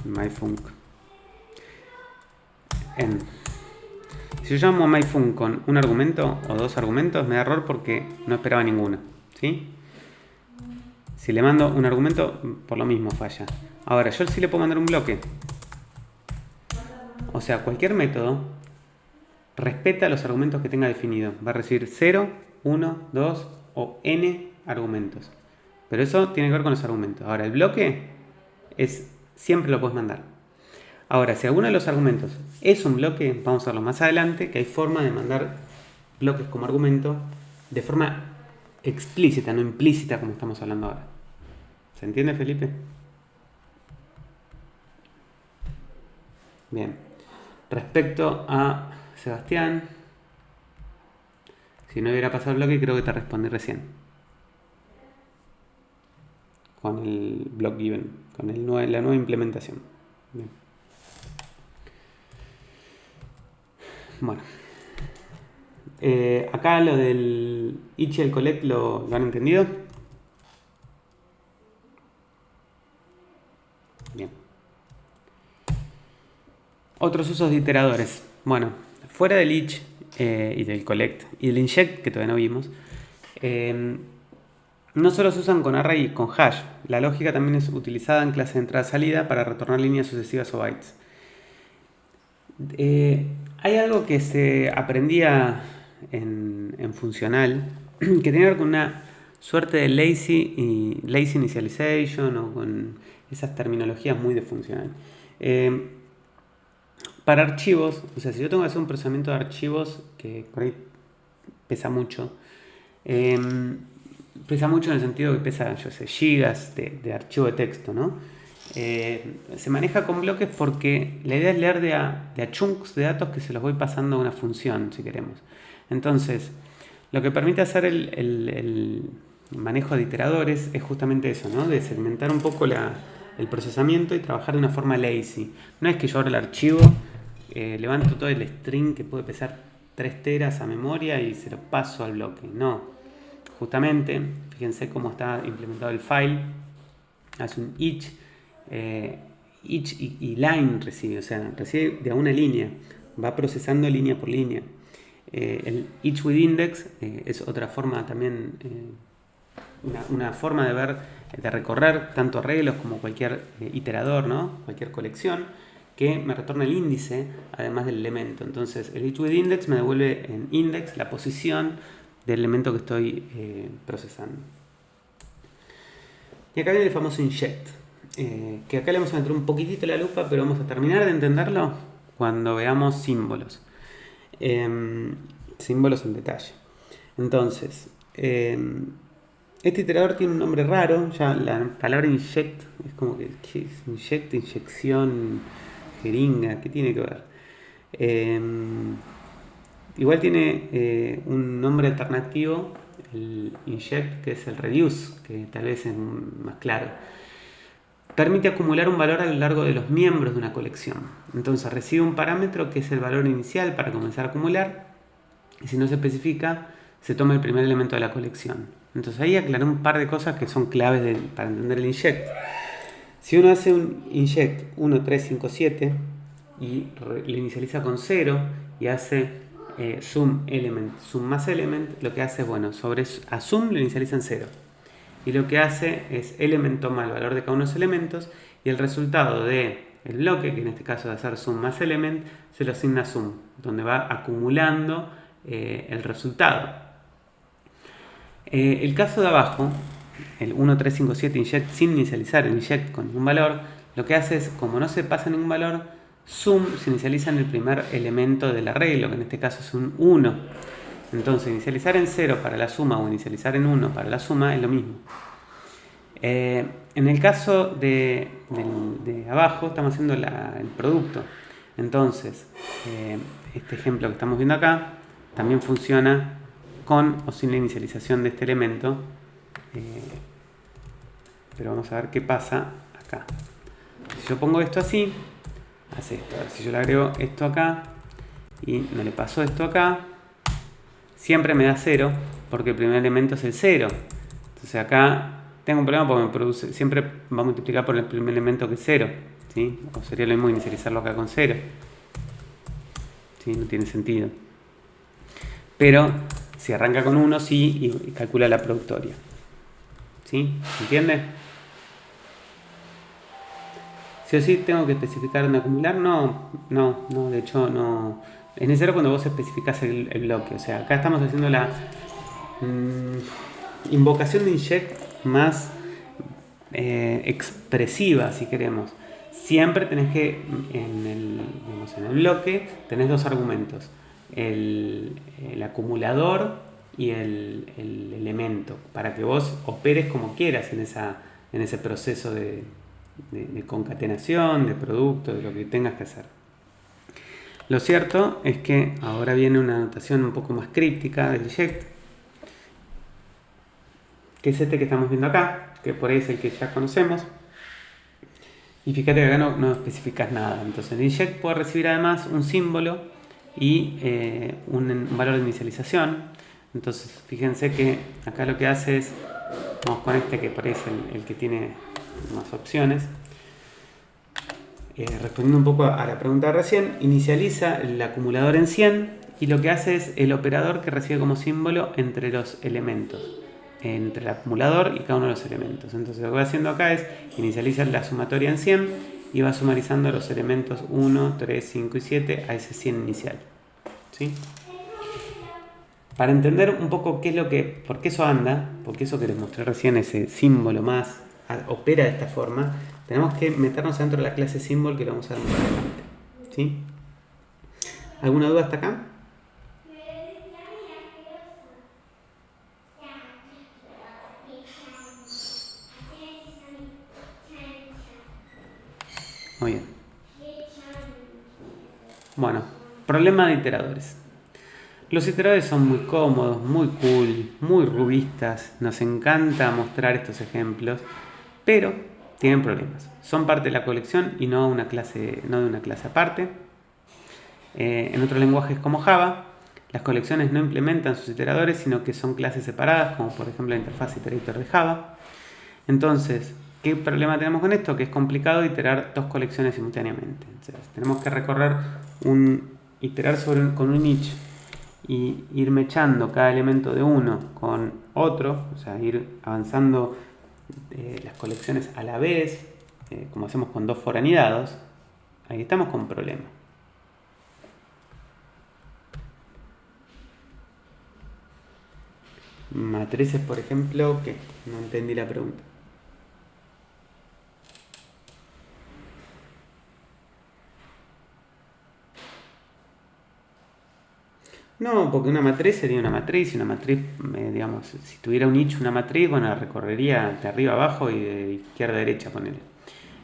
myfunc. Si yo llamo a myfunc con un argumento o dos argumentos, me da error porque no esperaba ninguno. ¿Sí? Si le mando un argumento, por lo mismo falla. Ahora, yo sí le puedo mandar un bloque. O sea, cualquier método respeta los argumentos que tenga definido. Va a recibir 0, 1, 2 o n argumentos. Pero eso tiene que ver con los argumentos. Ahora, el bloque siempre lo puedes mandar. Ahora, si alguno de los argumentos es un bloque, vamos a verlo más adelante, que hay forma de mandar bloques como argumento de forma explícita, no implícita como estamos hablando ahora. ¿Se entiende, Felipe? Bien. Respecto a Sebastián, si no hubiera pasado el bloque, creo que te respondí recién. Con el blockGiven, con la nueva implementación. Bien. Bueno. Acá lo del each y el collect lo han entendido. Bien. Otros usos de iteradores. Bueno, fuera del each y del collect y del inject, que todavía no vimos, no solo se usan con array y con hash. La lógica también es utilizada en clase de entrada-salida para retornar líneas sucesivas o bytes. Hay algo que se aprendía en funcional que tiene que ver con una suerte de lazy initialization o con esas terminologías muy de funcional. Para archivos, o sea, si yo tengo que hacer un procesamiento de archivos que por ahí pesa mucho en el sentido que pesa, yo sé, gigas de archivo de texto, ¿no? Se maneja con bloques porque la idea es leer de a chunks de datos que se los voy pasando a una función, si queremos. Entonces, lo que permite hacer el manejo de iteradores es justamente eso, ¿no? De segmentar un poco el procesamiento y trabajar de una forma lazy. No es que yo abro el archivo levanto todo el string que puede pesar 3 teras a memoria y se lo paso al bloque. No, justamente, fíjense cómo está implementado el file. Hace un each y line recibe, o sea, recibe de a una línea, va procesando línea por línea. El each with index es otra forma también, una forma de ver, de recorrer tanto arreglos como cualquier iterador, ¿no? Cualquier colección, que me retorna el índice además del elemento. Entonces el each with index me devuelve en index la posición del elemento que estoy procesando. Y acá viene el famoso inject, que acá le vamos a meter un poquitito la lupa, pero vamos a terminar de entenderlo cuando veamos símbolos. Símbolos en detalle. Entonces, este iterador tiene un nombre raro. Ya la palabra inject es como que ¿qué es? Inject, inyección, jeringa, ¿qué tiene que ver? Igual tiene un nombre alternativo, el inject, que es el reduce, que tal vez es más claro. Permite acumular un valor a lo largo de los miembros de una colección. Entonces recibe un parámetro que es el valor inicial para comenzar a acumular, y si no se especifica, se toma el primer elemento de la colección. Entonces ahí aclaré un par de cosas que son claves para entender el inject. Si uno hace un inject 1, 3, 5, 7 y lo inicializa con 0 y hace sum element, sum más element, lo que hace es, bueno, sobre a sum lo inicializa en 0. Y lo que hace es element toma el valor de cada uno de los elementos y el resultado del bloque, que en este caso va a ser sum más element, se lo asigna a sum, donde va acumulando el resultado. El caso de abajo, el 1, 3, 5, 7 inject sin inicializar el inject con ningún valor, lo que hace es, como no se pasa ningún valor, sum se inicializa en el primer elemento del arreglo, que en este caso es un 1. Entonces inicializar en 0 para la suma o inicializar en 1 para la suma es lo mismo. En el caso de abajo estamos haciendo el producto. Entonces este ejemplo que estamos viendo acá también funciona con o sin la inicialización de este elemento, pero vamos a ver qué pasa acá. Si yo pongo esto así, hace esto. A ver, si yo le agrego esto acá y no le paso esto acá, siempre me da 0 porque el primer elemento es el 0. Entonces acá tengo un problema porque me produce, siempre va a multiplicar por el primer elemento que es 0, ¿sí? O sería lo mismo inicializarlo acá con 0, ¿sí? No tiene sentido. Pero si arranca con 1, sí, y calcula la productoria. ¿Sí? ¿Entiende? ¿Sí o sí tengo que especificar un acumular? No, de hecho no. Es necesario cuando vos especificás el bloque. O sea, acá estamos haciendo la invocación de inject más expresiva, si queremos. Siempre tenés que, en el bloque, tenés dos argumentos. El acumulador y el elemento, para que vos operes como quieras en ese proceso de concatenación, de producto, de lo que tengas que hacer. Lo cierto es que ahora viene una notación un poco más críptica del inject, que es este que estamos viendo acá, que por ahí es el que ya conocemos. Y fíjate que acá no especificas nada. Entonces el inject puede recibir además un símbolo y un valor de inicialización. Entonces fíjense que acá lo que hace es, vamos con este que por ahí es el que tiene más opciones. Respondiendo un poco a la pregunta de recién, inicializa el acumulador en 100 y lo que hace es el operador que recibe como símbolo entre los elementos, entre el acumulador y cada uno de los elementos. Entonces lo que va haciendo acá es inicializa la sumatoria en 100 y va sumarizando los elementos 1, 3, 5 y 7 a ese 100 inicial. ¿Sí? Para entender un poco por qué eso anda, porque eso que les mostré recién, ese símbolo más, opera de esta forma, tenemos que meternos dentro de la clase symbol que lo vamos a ver más adelante. ¿Sí? ¿Alguna duda hasta acá? Muy bien. Bueno, problema de iteradores. Los iteradores son muy cómodos, muy cool, muy rubistas. Nos encanta mostrar estos ejemplos, pero tienen problemas. Son parte de la colección y no de una clase aparte. En otros lenguajes como Java, las colecciones no implementan sus iteradores, sino que son clases separadas, como por ejemplo la interfaz iterator de Java. Entonces, ¿qué problema tenemos con esto? Que es complicado iterar dos colecciones simultáneamente. Entonces, tenemos que iterar con un each y ir mechando cada elemento de uno con otro, o sea, ir avanzando las colecciones a la vez, como hacemos con dos for anidados. Ahí estamos con problema. Matrices, por ejemplo, ¿qué? No entendí la pregunta. No, porque una matriz sería una matriz, y una matriz, digamos, si tuviera un each una matriz, bueno, la recorrería de arriba a abajo y de izquierda a derecha, ponele.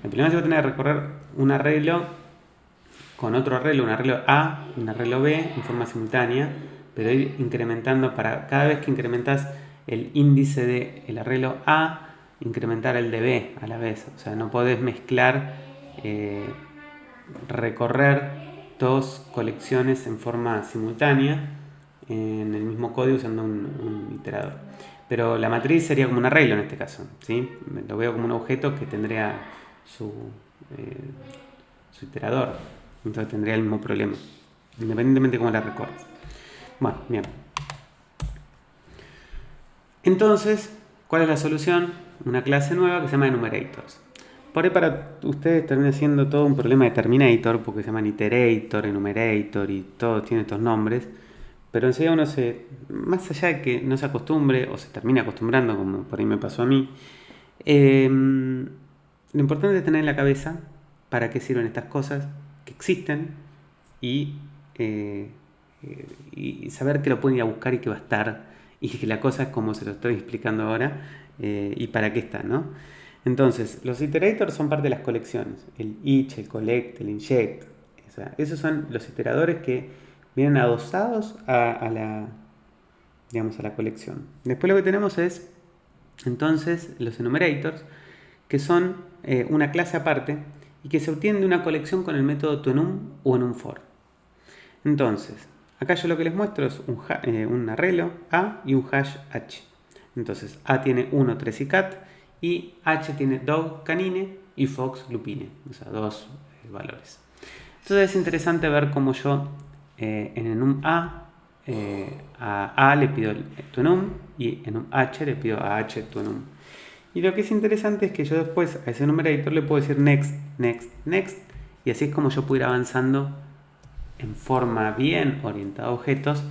El problema es que voy a tener que recorrer un arreglo con otro arreglo, un arreglo A y un arreglo B en forma simultánea, pero ir incrementando para cada vez que incrementas el índice del arreglo A, incrementar el de B a la vez. O sea, no podés mezclar, recorrer dos colecciones en forma simultánea en el mismo código usando un iterador. Pero la matriz sería como un arreglo en este caso, ¿sí? Lo veo como un objeto que tendría su iterador. Entonces tendría el mismo problema, independientemente de cómo la recorres. Bueno, bien. Entonces, ¿cuál es la solución? Una clase nueva que se llama enumerators. Por ahí para ustedes termina siendo todo un problema de terminator, porque se llaman iterator, enumerator y todo tiene estos nombres. Pero enseguida uno más allá de que no se acostumbre o se termina acostumbrando, como por ahí me pasó a mí, lo importante es tener en la cabeza para qué sirven estas cosas, que existen y saber que lo pueden ir a buscar y que va a estar y que la cosa es como se lo estoy explicando ahora y para qué está, ¿no? Entonces, los iterators son parte de las colecciones, el each, el collect, el inject, o sea, esos son los iteradores que vienen adosados a la, digamos, a la colección. Después lo que tenemos es entonces los enumerators, que son una clase aparte y que se obtienen de una colección con el método toEnum o enumFor. Entonces, acá yo lo que les muestro es un arreglo A y un hash H. Entonces, A tiene 1, 3 y cat, y H tiene dog, canine y fox, lupine, o sea, dos valores. Entonces es interesante ver cómo yo en enum a le pido toEnum y en enum H le pido a H toEnum. Y lo que es interesante es que yo después a ese enumerator le puedo decir next, next, next, y así es como yo puedo ir avanzando en forma bien orientada a objetos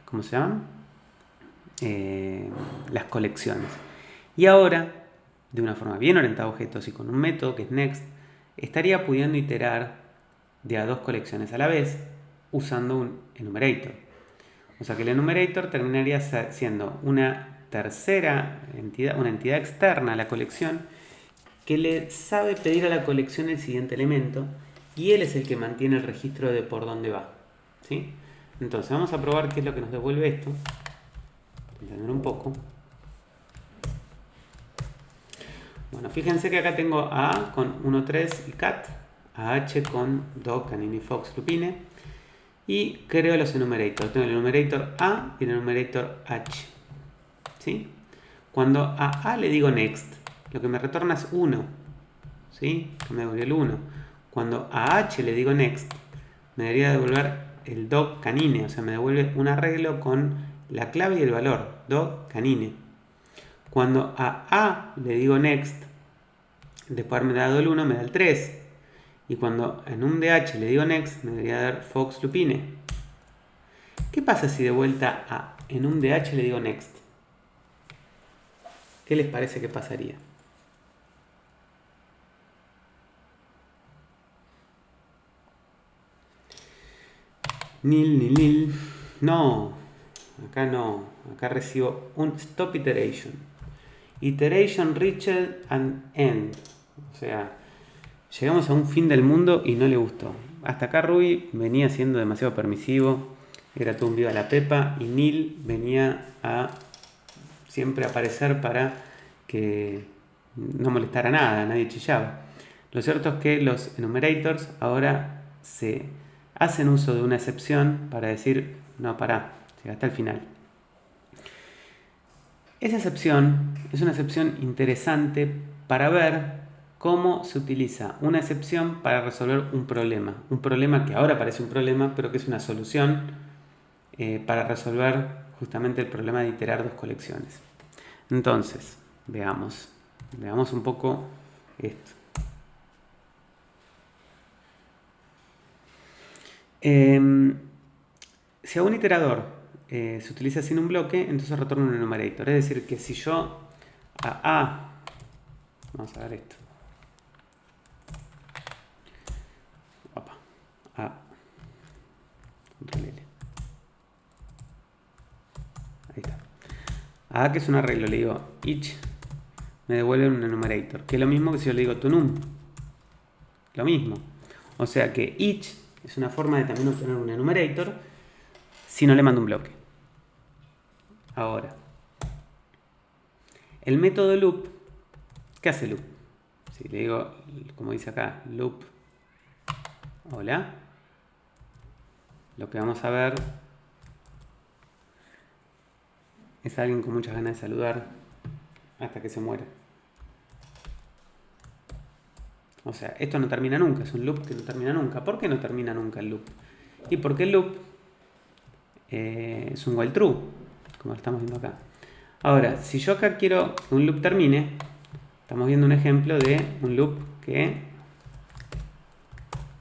¿cómo se llaman? Las colecciones. Y ahora, de una forma bien orientada a objetos y con un método que es next, estaría pudiendo iterar de a dos colecciones a la vez usando un enumerator. O sea que el enumerator terminaría siendo una tercera entidad, una entidad externa a la colección que le sabe pedir a la colección el siguiente elemento y él es el que mantiene el registro de por dónde va, ¿sí? Entonces vamos a probar qué es lo que nos devuelve esto, entender un poco. Bueno, fíjense que acá tengo a A con 1, 3 y cat, a H con dog, canine y fox, lupine, y creo los enumerators. Tengo el enumerator A y el enumerator H, ¿sí? Cuando a A le digo next, lo que me retorna es 1, ¿sí? Que me devuelve el 1. Cuando a H le digo next, me debería devolver el dog canine, o sea, me devuelve un arreglo con la clave y el valor, dog canine. Cuando a le digo next, después de haberme dado el 1, me da el 3. Y cuando en un DH le digo next, me debería dar fox lupine. ¿Qué pasa si de vuelta en un DH le digo next? ¿Qué les parece que pasaría? Nil. No, acá no. Acá recibo un stop iteration. Iteration reached an end. O sea, llegamos a un fin del mundo y no le gustó. Hasta acá Ruby venía siendo demasiado permisivo, era todo un viva la pepa, y Nil venía a siempre aparecer para que no molestara nada, nadie chillaba. Lo cierto es que los enumerators ahora se hacen uso de una excepción para decir, no, pará, llegaste al final. Esa excepción es una excepción interesante para ver cómo se utiliza una excepción para resolver un problema que ahora parece un problema, pero que es una solución para resolver justamente el problema de iterar dos colecciones. Entonces, veamos un poco esto. Si a un iterador se utiliza sin un bloque, entonces retorna un enumerator. Es decir, que si yo a A, vamos a ver esto, A, control L, ahí está. A A, que es un arreglo, le digo each, me devuelve un enumerator, que es lo mismo que si yo le digo to num, lo mismo. O sea que each es una forma de también obtener un enumerator si no le mando un bloque. Ahora, el método loop, ¿qué hace loop? Si le digo, como dice acá, loop, hola, lo que vamos a ver es alguien con muchas ganas de saludar hasta que se muera. O sea, esto no termina nunca, es un loop que no termina nunca. ¿Por qué no termina nunca el loop? Y porque el loop es un while true, como lo estamos viendo acá. Ahora, si yo acá quiero que un loop termine, estamos viendo un ejemplo de un loop que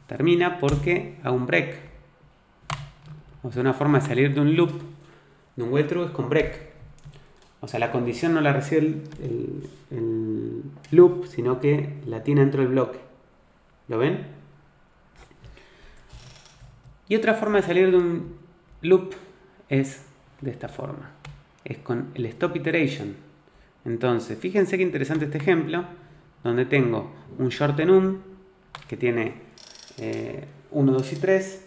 termina porque hago un break. O sea, una forma de salir de un loop, de un while true, es con break. O sea, la condición no la recibe el loop, sino que la tiene dentro del bloque. ¿Lo ven? Y otra forma de salir de un loop es de esta forma. Es con el stop iteration. Entonces, fíjense qué interesante este ejemplo, donde tengo un short enum que tiene 1, 2 y 3,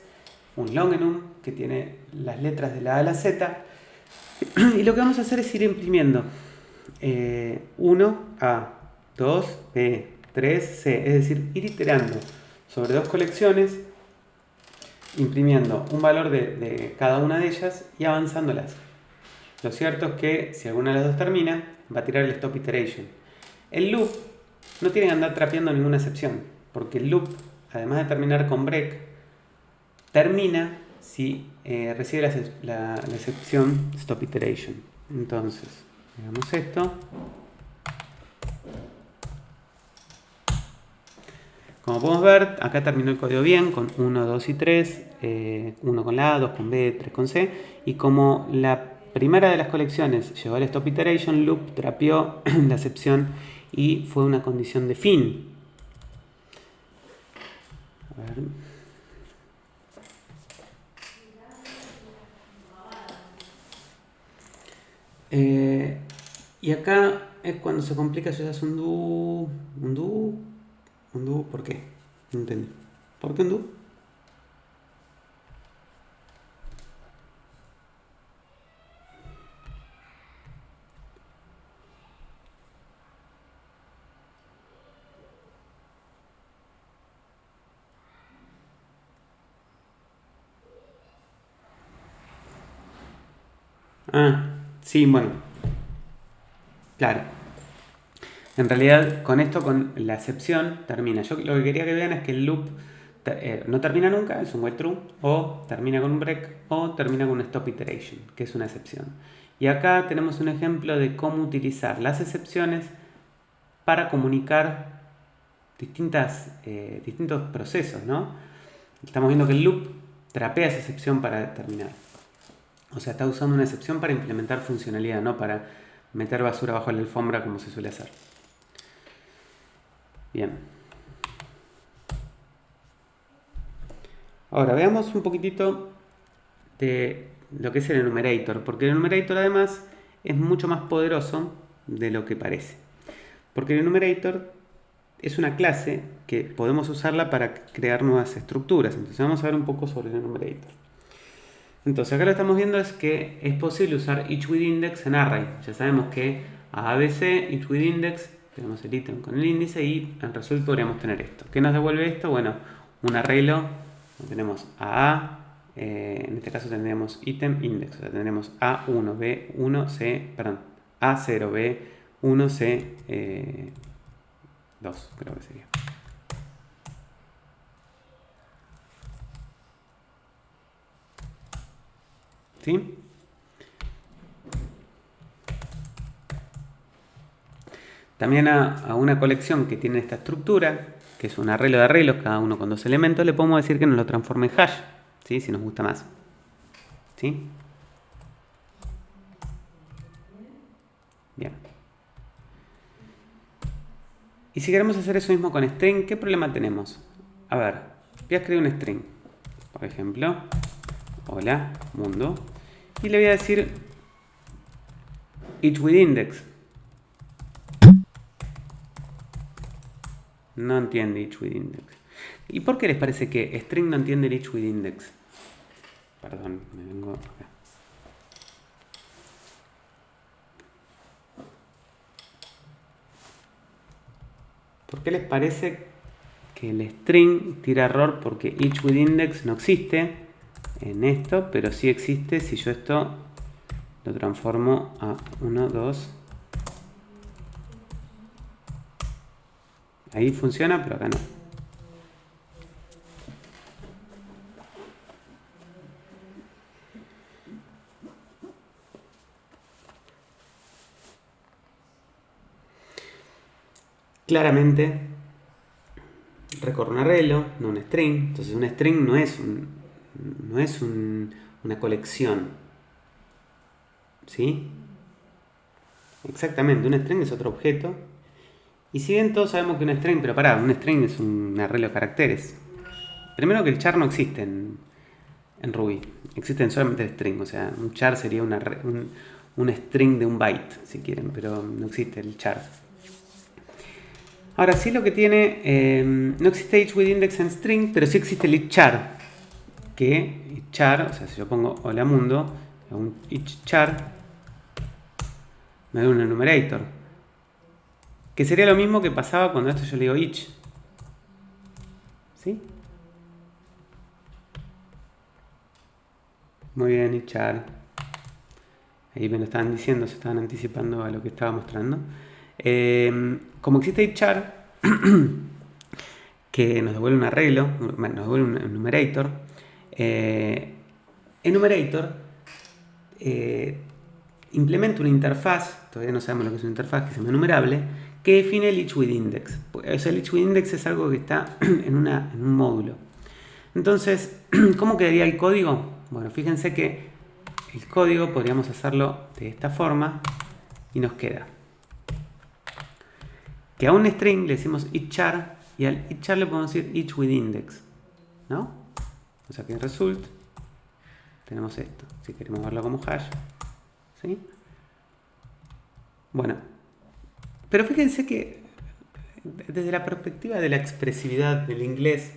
un long enum que tiene las letras de la A a la Z, y lo que vamos a hacer es ir imprimiendo 1 A, 2 B, 3 C, es decir, ir iterando sobre dos colecciones, imprimiendo un valor de cada una de ellas y avanzándolas. Lo cierto es que si alguna de las dos termina, va a tirar el stop iteration. El loop no tiene que andar trapeando ninguna excepción, porque el loop, además de terminar con break, termina si recibe la excepción stop iteration. Entonces, veamos esto. Como podemos ver, acá terminó el código bien, con 1, 2 y 3, 1 con la A, 2 con B, 3 con C, y como la primera de las colecciones llegó al stop iteration, loop trapeó la excepción y fue una condición de fin. A ver. Y acá es cuando se complica si haces un do, ¿por qué? No entendí. ¿Por qué un do? Ah, sí, bueno. Claro. En realidad, con esto, con la excepción, termina. Yo lo que quería que vean es que el loop no termina nunca, es un while true, o termina con un break, o termina con un stop iteration, que es una excepción. Y acá tenemos un ejemplo de cómo utilizar las excepciones para comunicar distintos procesos, ¿no? Estamos viendo que el loop trapea esa excepción para terminar. O sea, está usando una excepción para implementar funcionalidad, no para meter basura bajo la alfombra como se suele hacer. Bien. Ahora veamos un poquitito de lo que es el enumerator, porque el enumerator además es mucho más poderoso de lo que parece. Porque el enumerator es una clase que podemos usarla para crear nuevas estructuras. Entonces vamos a ver un poco sobre el enumerator. Entonces acá lo que estamos viendo es que es posible usar each with index en array. Ya sabemos que a ABC, each with index, tenemos el ítem con el índice y en result podríamos tener esto. ¿Qué nos devuelve esto? Bueno, un arreglo Tenemos AA, en este caso tendríamos item index, o sea, tendremos A1, B1, C, perdón, A0, B1, C, 2, creo que sería. ¿Sí? También a una colección que tiene esta estructura, que es un arreglo de arreglos, cada uno con 2 elementos, le podemos decir que nos lo transforme en hash, ¿sí? Si nos gusta más. ¿Sí? Bien. Y si queremos hacer eso mismo con string, ¿qué problema tenemos? A ver, voy a escribir un string. Por ejemplo, hola, mundo. Y le voy a decir each with index. No entiende each with index. ¿Y por qué les parece que string no entiende el each with index? Perdón, me vengo acá. ¿Por qué les parece que el string tira error? Porque each with index no existe en esto, pero sí existe si yo esto lo transformo a 1, 2. Ahí funciona, pero acá no. Claramente recorre un arreglo, no un string. Entonces un string no es una colección. ¿Sí? Exactamente, un string es otro objeto. Y si bien todos sabemos que un string, pero pará, un string es un arreglo de caracteres. Primero que el char no existe en Ruby. Existen solamente el string. O sea, un char sería un string de un byte, si quieren, pero no existe el char. Ahora sí lo que tiene, no existe each with index en string, pero sí existe el each char. Que each char, o sea, si yo pongo hola mundo, un each char, me da un enumerator. Que sería lo mismo que pasaba cuando esto yo le digo each. ¿Sí? Muy bien, each char. Ahí me lo estaban diciendo, se estaban anticipando a lo que estaba mostrando. Como existe each char, que nos devuelve un arreglo, nos devuelve un enumerator. Enumerator implementa una interfaz, todavía no sabemos lo que es una interfaz, que se llama enumerable, que define el each with index. O sea, el each with index es algo que está en un módulo. Entonces, ¿cómo quedaría el código? Bueno, fíjense que el código podríamos hacerlo de esta forma y nos queda que a un string le decimos each char y al each char le podemos decir each with index, ¿no? O sea que en result tenemos esto, si queremos verlo como hash, ¿sí? Bueno, pero fíjense que desde la perspectiva de la expresividad del inglés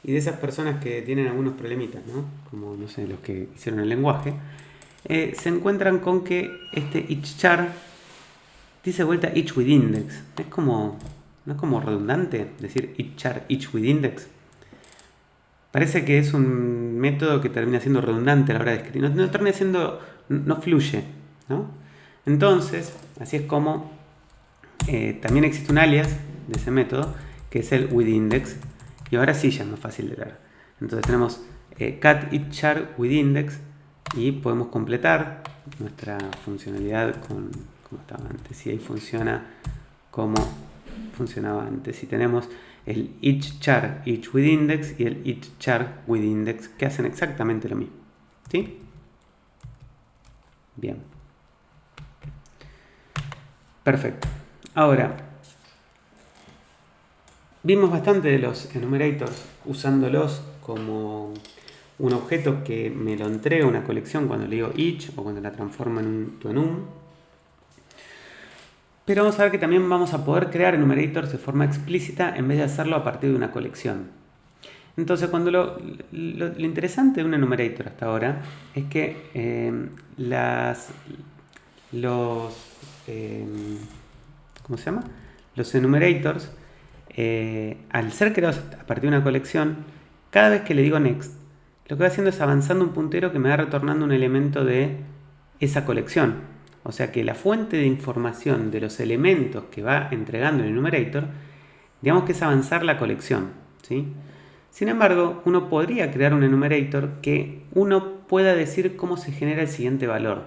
y de esas personas que tienen algunos problemitas, ¿no? Como, no sé, los que hicieron el lenguaje, se encuentran con que este each char dice vuelta each with index. ¿No es como redundante decir each char each with index? Parece que es un método que termina siendo redundante a la hora de escribir. No termina siendo, no fluye, ¿no? Entonces, así es como también existe un alias de ese método, que es el with index. Y ahora sí ya es más fácil de leer. Entonces tenemos cat each char with index y podemos completar nuestra funcionalidad como estaba antes. Y ahí funciona como funcionaba antes. Y tenemos el each char each with index y el each char with index, que hacen exactamente lo mismo. ¿Sí? Bien. Perfecto. Ahora, vimos bastante de los enumerators usándolos como un objeto que me lo entrega una colección cuando le digo each o cuando la transformo en un toenum. Pero vamos a ver que también vamos a poder crear enumerators de forma explícita en vez de hacerlo a partir de una colección. Entonces, cuando lo interesante de un enumerator hasta ahora es que ¿cómo se llama? Los enumerators, al ser creados a partir de una colección, Cada vez que le digo next, lo que va haciendo es avanzando un puntero que me va retornando un elemento de esa colección. O sea que la fuente de información de los elementos que va entregando el enumerator, digamos que es avanzar la colección, ¿sí? Sin embargo, uno podría crear un enumerator que uno pueda decir cómo se genera el siguiente valor.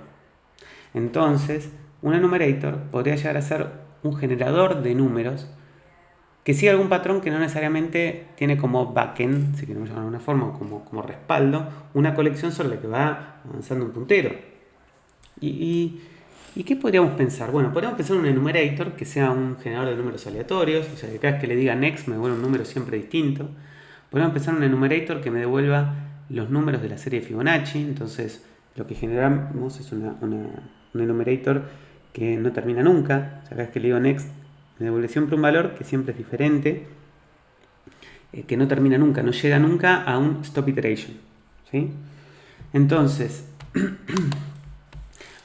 Entonces, un enumerator podría llegar a ser un generador de números que sigue algún patrón que no necesariamente tiene como backend, si queremos llamarlo de una forma, como respaldo, una colección sobre la que va avanzando un puntero. ¿Y qué podríamos pensar? Bueno, podríamos pensar en un enumerator que sea un generador de números aleatorios, o sea, que cada vez que le diga next me devuelve un número siempre distinto. Podríamos pensar en un enumerator que me devuelva los números de la serie Fibonacci, entonces lo que generamos es un enumerator que no termina nunca, o sea, cada vez que le digo next me devuelve siempre un valor que siempre es diferente, que no termina nunca, no llega nunca a un stop iteration, ¿sí? Entonces,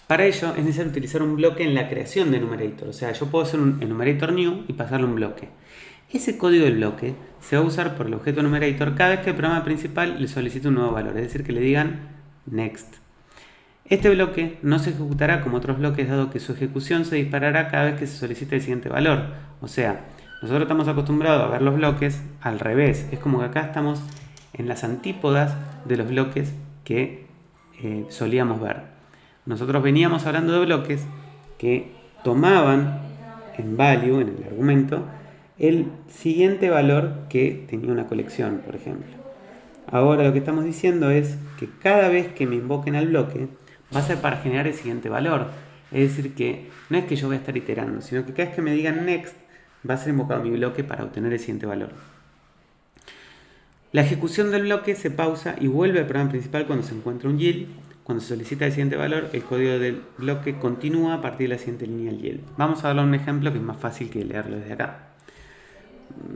para ello es necesario utilizar un bloque en la creación de enumerator. O sea, yo puedo hacer un enumerator new y pasarle un bloque. Ese código del bloque se va a usar por el objeto enumerator cada vez que el programa principal le solicite un nuevo valor, es decir, que le digan next. Este bloque no se ejecutará como otros bloques, dado que su ejecución se disparará cada vez que se solicite el siguiente valor. O sea, nosotros estamos acostumbrados a ver los bloques al revés. Es como que acá estamos en las antípodas de los bloques que solíamos ver. Nosotros veníamos hablando de bloques que tomaban en value, en el argumento, el siguiente valor que tenía una colección, por ejemplo. Ahora lo que estamos diciendo es que cada vez que me invoquen al bloque, va a ser para generar el siguiente valor. Es decir, que no es que yo voy a estar iterando, sino que cada vez que me digan next, va a ser invocado mi bloque para obtener el siguiente valor. La ejecución del bloque se pausa y vuelve al programa principal cuando se encuentra un yield. Cuando se solicita el siguiente valor, el código del bloque continúa a partir de la siguiente línea del yield. Vamos a darle un ejemplo que es más fácil que leerlo desde acá.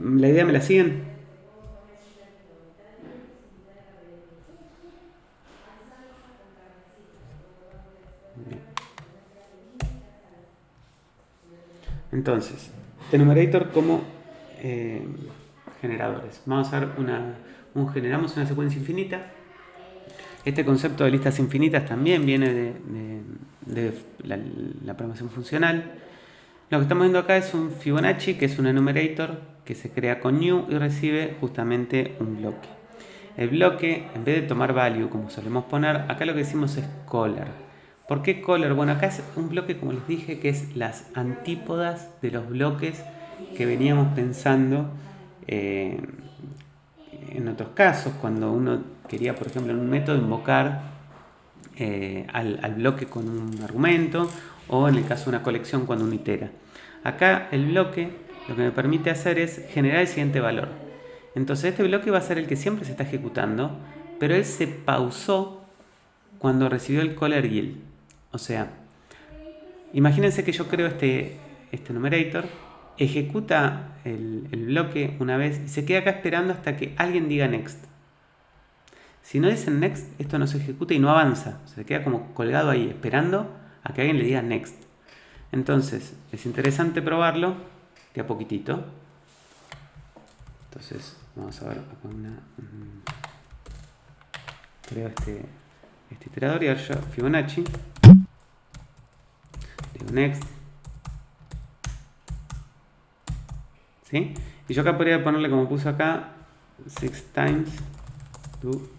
¿La idea me la siguen? Bien. Entonces, enumerator como generadores. Vamos a ver generamos una secuencia infinita. Este concepto de listas infinitas también viene de la programación funcional. Lo que estamos viendo acá es un Fibonacci, que es un enumerator que se crea con new y recibe justamente un bloque. El bloque, en vez de tomar value como solemos poner, acá lo que decimos es caller. ¿Por qué caller? Bueno, acá es un bloque, como les dije, que es las antípodas de los bloques que veníamos pensando en otros casos, cuando uno quería, por ejemplo, en un método invocar al bloque con un argumento, o en el caso de una colección cuando uno itera. Acá el bloque lo que me permite hacer es generar el siguiente valor. Entonces este bloque va a ser el que siempre se está ejecutando, pero él se pausó cuando recibió el caller yield. O sea, imagínense que yo creo este enumerator, ejecuta el bloque una vez y se queda acá esperando hasta que alguien diga next. Si no dicen next, esto no se ejecuta y no avanza. Se queda como colgado ahí, esperando a que alguien le diga next. Entonces, es interesante probarlo de a poquitito. Entonces, vamos a ver acá creo este iterador y ahora yo Fibonacci. Digo next. ¿Sí? Y yo acá podría ponerle como puso acá 6 times to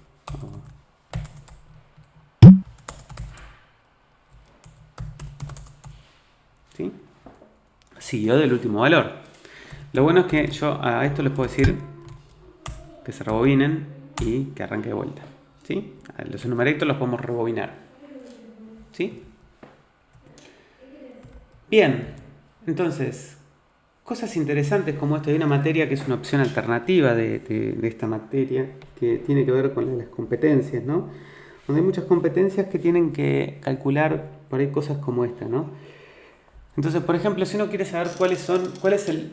¿sí? Siguió del último valor. Lo bueno es que yo a esto les puedo decir que se rebobinen y que arranque de vuelta, ¿sí? A los enumerators los podemos rebobinar, ¿sí? Bien, entonces, cosas interesantes como esta. Hay una materia que es una opción alternativa de esta materia que tiene que ver con las competencias, ¿no? Donde hay muchas competencias que tienen que calcular por ahí cosas como esta, ¿no? Entonces, por ejemplo, si uno quiere saber cuál es el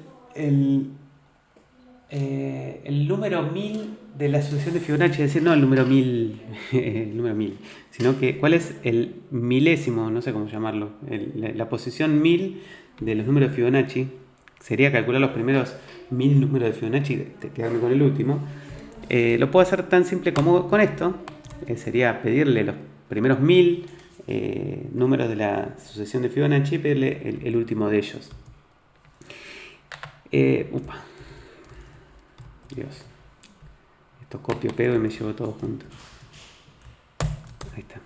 número 1000 de la sucesión de Fibonacci, es decir, no el número 1000, el número 1000, sino que cuál es el milésimo, no sé cómo llamarlo, la posición 1000 de los números de Fibonacci, sería calcular los primeros 1000 números de Fibonacci y quedarme con el último. Lo puedo hacer tan simple como con esto. Sería pedirle los primeros 1000 números de la sucesión de Fibonacci y pedirle el último de ellos. Dios. Esto copio, pego y me llevo todo junto. Ahí está.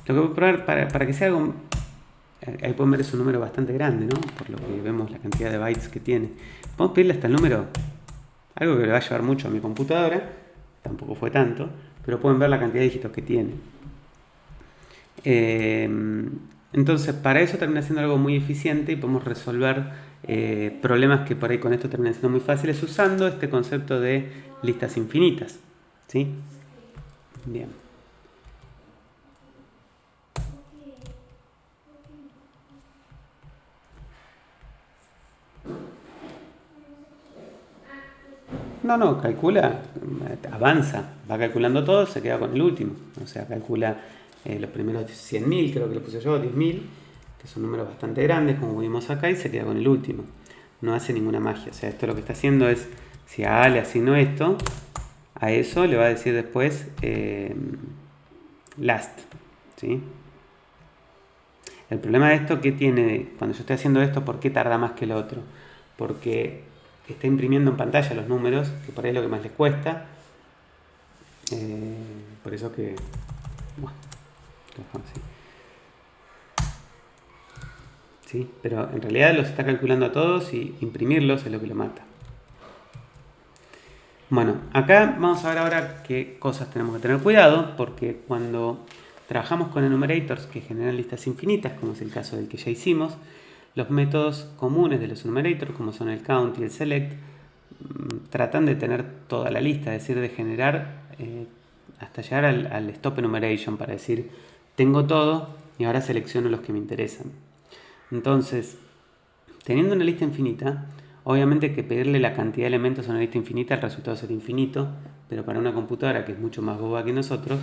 Lo que voy a probar para que sea algo... Ahí pueden ver es un número bastante grande, ¿no? Por lo que vemos la cantidad de bytes que tiene. Vamos a pedirle hasta el número, algo que le va a llevar mucho a mi computadora. Tampoco fue tanto, pero pueden ver la cantidad de dígitos que tiene. Entonces, para eso termina siendo algo muy eficiente y podemos resolver problemas que por ahí con esto terminan siendo muy fáciles usando este concepto de listas infinitas. ¿Sí? Bien. No, calcula, avanza, va calculando todo, se queda con el último. O sea, calcula los primeros 100.000, creo que le puse yo, 10.000, que son números bastante grandes, como vimos acá, y se queda con el último. No hace ninguna magia. O sea, esto lo que está haciendo es, si a A le asigno esto, a eso le va a decir después last. ¿Sí? El problema de esto, ¿qué tiene? Cuando yo estoy haciendo esto, ¿por qué tarda más que el otro? Porque está imprimiendo en pantalla los números, que por ahí es lo que más les cuesta. Por eso que... Bueno, así. ¿Sí? Pero en realidad los está calculando a todos y imprimirlos es lo que lo mata. Bueno, acá vamos a ver ahora qué cosas tenemos que tener cuidado, porque cuando trabajamos con enumerators que generan listas infinitas, como es el caso del que ya hicimos, los métodos comunes de los enumerators, como son el count y el select, tratan de tener toda la lista, es decir, de generar hasta llegar al stop enumeration para decir, tengo todo y ahora selecciono los que me interesan. Entonces, teniendo una lista infinita, obviamente que pedirle la cantidad de elementos a una lista infinita, el resultado será infinito, pero para una computadora que es mucho más boba que nosotros,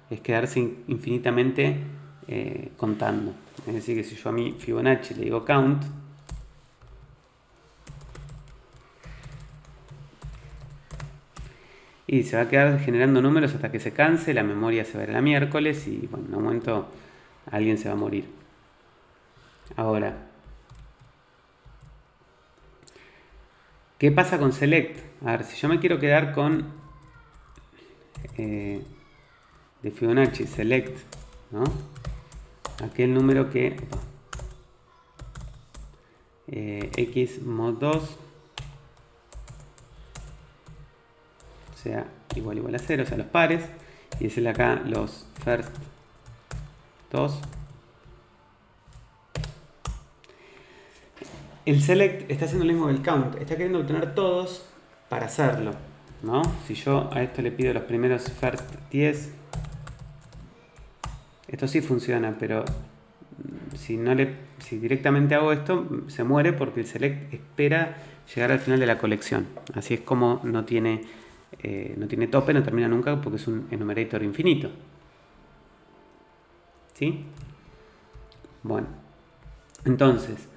es quedarse infinitamente contando. Es decir, que si yo a mi Fibonacci le digo count, y se va a quedar generando números hasta que se canse, la memoria se va a ir a la miércoles y bueno, en un momento alguien se va a morir. Ahora, ¿qué pasa con select? A ver, si yo me quiero quedar con de Fibonacci select, ¿no? Aquel número que x mod 2 sea igual a 0, o sea los pares, y decirle acá los first 2. El select está haciendo lo mismo que el count, está queriendo obtener todos para hacerlo, ¿no? Si yo a esto le pido los primeros first 10, esto sí funciona, pero si directamente hago esto, se muere porque el select espera llegar al final de la colección. Así es como no tiene tope, no termina nunca porque es un enumerator infinito. ¿Sí? Bueno, entonces,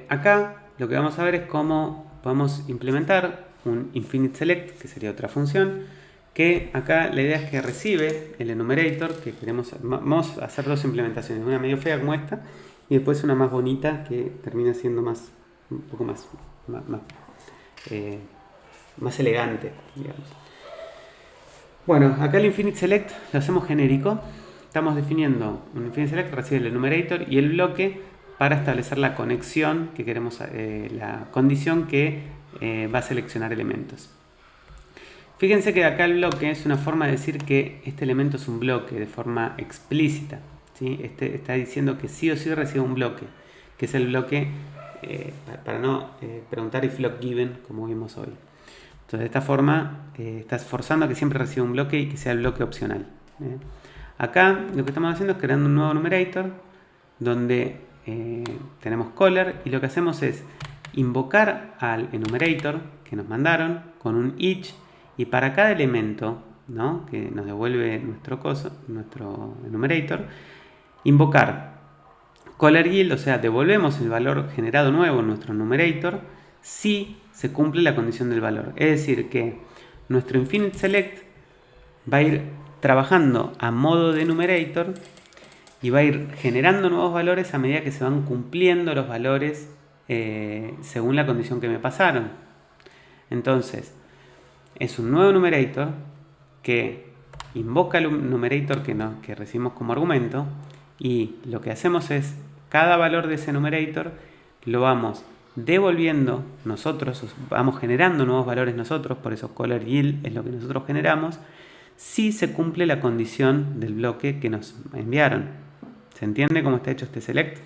acá lo que vamos a ver es cómo podemos implementar un infinite select, que sería otra función, que acá la idea es que recibe el enumerator que queremos. Vamos a hacer dos implementaciones, una medio fea como esta y después una más bonita que termina siendo un poco más elegante, digamos. Bueno, acá el infinite select lo hacemos genérico. Estamos definiendo un infinite select que recibe el enumerator y el bloque para establecer la conexión que queremos, la condición que va a seleccionar elementos. Fíjense que acá el bloque es una forma de decir que este elemento es un bloque de forma explícita, ¿sí? Está diciendo que sí o sí recibe un bloque, que es el bloque, para no preguntar if block given como vimos hoy. Entonces de esta forma estás forzando a que siempre reciba un bloque y que sea el bloque opcional. Acá lo que estamos haciendo es creando un nuevo numerator donde tenemos caller y lo que hacemos es invocar al enumerator que nos mandaron con un each y para cada elemento, ¿no?, que nos devuelve nuestro enumerator, invocar caller yield, o sea, devolvemos el valor generado nuevo en nuestro numerator si se cumple la condición del valor. Es decir, que nuestro infinite select va a ir trabajando a modo de numerator y va a ir generando nuevos valores a medida que se van cumpliendo los valores según la condición que me pasaron. Entonces, es un nuevo numerator que invoca el numerator que recibimos como argumento, y lo que hacemos es, cada valor de ese numerator lo vamos devolviendo nosotros, vamos generando nuevos valores nosotros, por eso color yield es lo que nosotros generamos, si se cumple la condición del bloque que nos enviaron. ¿Se entiende cómo está hecho este select?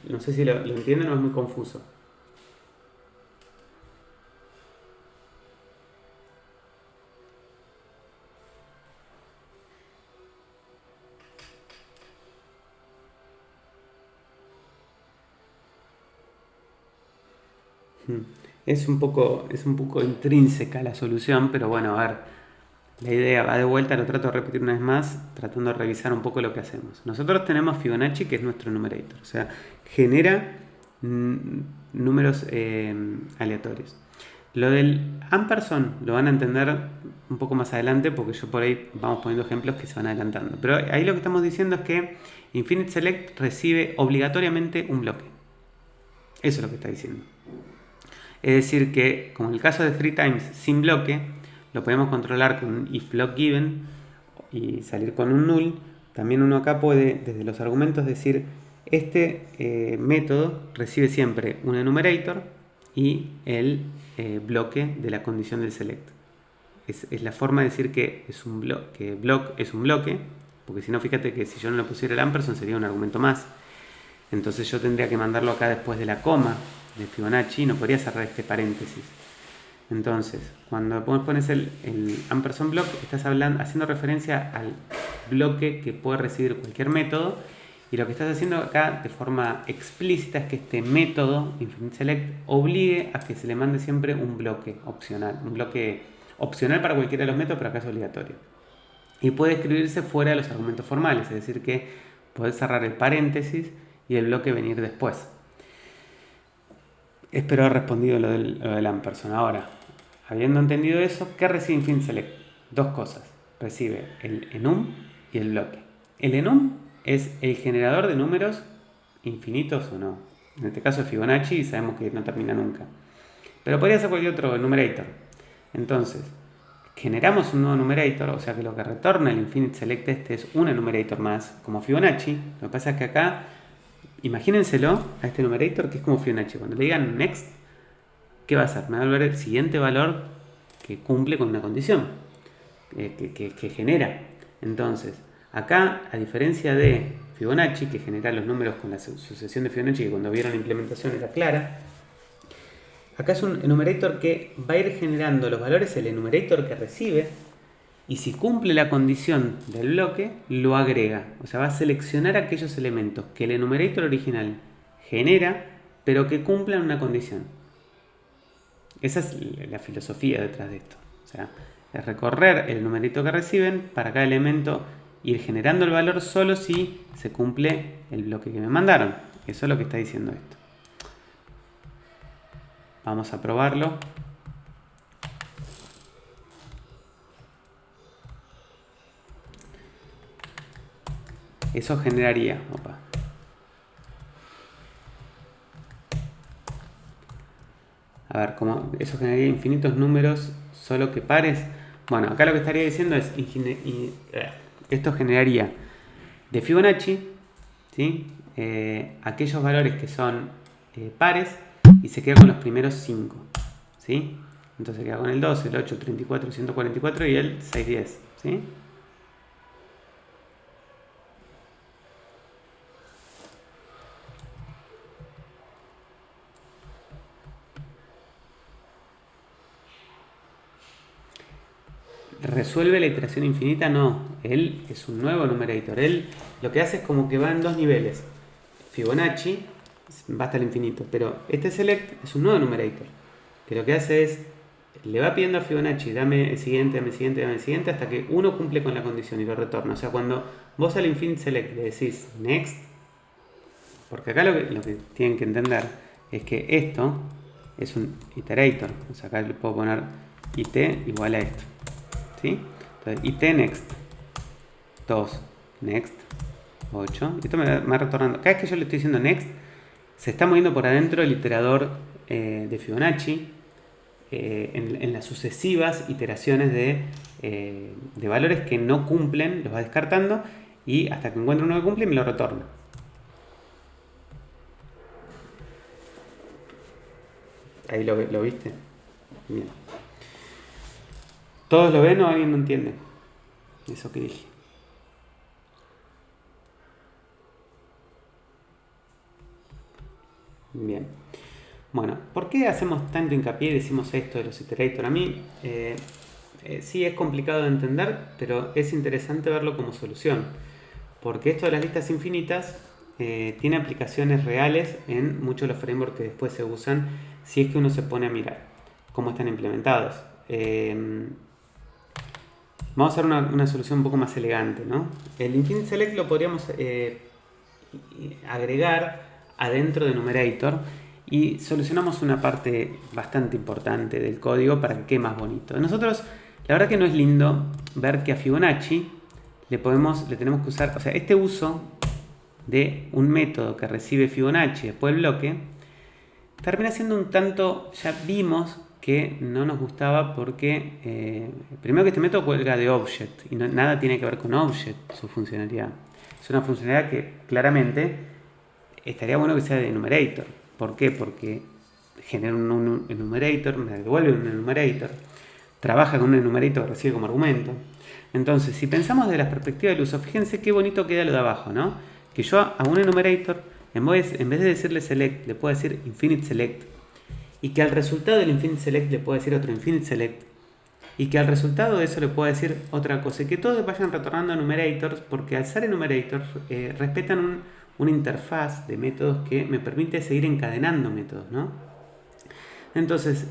No sé si lo entienden o es muy confuso. Es un poco intrínseca la solución, pero bueno, a ver, la idea va de vuelta, lo trato de repetir una vez más, tratando de revisar un poco lo que hacemos. Nosotros tenemos Fibonacci, que es nuestro numerator, o sea, genera números aleatorios. Lo del ampersand lo van a entender un poco más adelante, porque yo por ahí vamos poniendo ejemplos que se van adelantando. Pero ahí lo que estamos diciendo es que Infinite Select recibe obligatoriamente un bloque. Eso es lo que está diciendo. Es decir que, como en el caso de 3x sin bloque, lo podemos controlar con un if block given y salir con un null. También uno acá puede, desde los argumentos, decir este método recibe siempre un enumerator y el bloque de la condición del select. Es la forma de decir que es un bloque, block es un bloque, porque si no, fíjate que si yo no le pusiera el ampersand sería un argumento más. Entonces yo tendría que mandarlo acá después de la coma de Fibonacci, no podría cerrar este paréntesis. Entonces, cuando pones el ampersand block, estás haciendo referencia al bloque que puede recibir cualquier método, y lo que estás haciendo acá de forma explícita es que este método Infinite Select obligue a que se le mande siempre un bloque opcional para cualquiera de los métodos, pero acá es obligatorio. Y puede escribirse fuera de los argumentos formales, es decir que podés cerrar el paréntesis y el bloque venir después. Espero haber respondido lo del ampersand. Ahora, habiendo entendido eso, ¿qué recibe Infinite Select? Dos cosas. Recibe el enum y el bloque. El enum es el generador de números infinitos o no. En este caso es Fibonacci y sabemos que no termina nunca. Pero podría ser cualquier otro numerator. Entonces, generamos un nuevo numerator, o sea que lo que retorna el Infinite Select es un enumerator más, como Fibonacci. Lo que pasa es que acá, imagínenselo a este numerator que es como Fibonacci. Cuando le digan next, ¿qué va a hacer? Me va a volver el siguiente valor que cumple con una condición que genera. Entonces, acá, a diferencia de Fibonacci, que genera los números con la sucesión de Fibonacci, que cuando vieron la implementación era clara, acá es un enumerator que va a ir generando los valores el enumerator que recibe, y si cumple la condición del bloque, lo agrega. O sea, va a seleccionar aquellos elementos que el enumerator original genera, pero que cumplan una condición. Esa es la filosofía detrás de esto. O sea, es recorrer el numerito que reciben para cada elemento, ir generando el valor solo si se cumple el bloque que me mandaron. Eso es lo que está diciendo esto. Vamos a probarlo. Eso generaría, a ver, ¿cómo? Eso generaría infinitos números, solo que pares. Bueno, acá lo que estaría diciendo es, esto generaría de Fibonacci, ¿sí? Aquellos valores que son pares, y se queda con los primeros 5, ¿sí? Entonces queda con el 2, el 8, el 34, el 144 y el 610, ¿sí? ¿Resuelve la iteración infinita? No, él es un nuevo numerator. Él lo que hace es como que va en dos niveles. Fibonacci va hasta el infinito, pero este select es un nuevo numerator, que lo que hace es, le va pidiendo a Fibonacci, dame el siguiente, dame el siguiente, dame el siguiente, hasta que uno cumple con la condición y lo retorna. O sea, cuando vos al infinite select le decís next, Porque acá lo que tienen que entender es que esto es un iterator. O sea, acá le puedo poner it igual a esto. ¿Sí? Entonces, it next 2, next 8. Esto me va retornando. Cada vez que yo le estoy diciendo next, se está moviendo por adentro el iterador de Fibonacci en las sucesivas iteraciones de valores que no cumplen, los va descartando y hasta que encuentre uno que cumple me lo retorna. Ahí lo viste. Bien. ¿Todos lo ven o alguien no entiende? Eso que dije. Bien. Bueno, ¿por qué hacemos tanto hincapié y decimos esto de los iterators? A mí sí es complicado de entender, pero es interesante verlo como solución. Porque esto de las listas infinitas tiene aplicaciones reales en muchos de los frameworks que después se usan si es que uno se pone a mirar cómo están implementados. Vamos a ver una solución un poco más elegante, ¿no? El infinite select lo podríamos agregar adentro de numerator y solucionamos una parte bastante importante del código para que quede más bonito. Nosotros, la verdad que no es lindo ver que a Fibonacci le tenemos que usar, o sea, este uso de un método que recibe Fibonacci después del bloque termina siendo un tanto, ya vimos que no nos gustaba porque primero que este método cuelga de object y nada tiene que ver con object, su funcionalidad. Es una funcionalidad que claramente estaría bueno que sea de enumerator. ¿Por qué? Porque genera un enumerator, me devuelve un enumerator, trabaja con un enumerator que recibe como argumento. Entonces, si pensamos desde la perspectiva del uso, fíjense qué bonito queda lo de abajo, ¿no? Que yo a un enumerator, en vez de decirle select, le puedo decir infinite select. Y que al resultado del infinite select le puedo decir otro infinite select. Y que al resultado de eso le puedo decir otra cosa. Y que todos vayan retornando enumerators, porque al ser enumerators respetan una interfaz de métodos que me permite seguir encadenando métodos, ¿no? Entonces,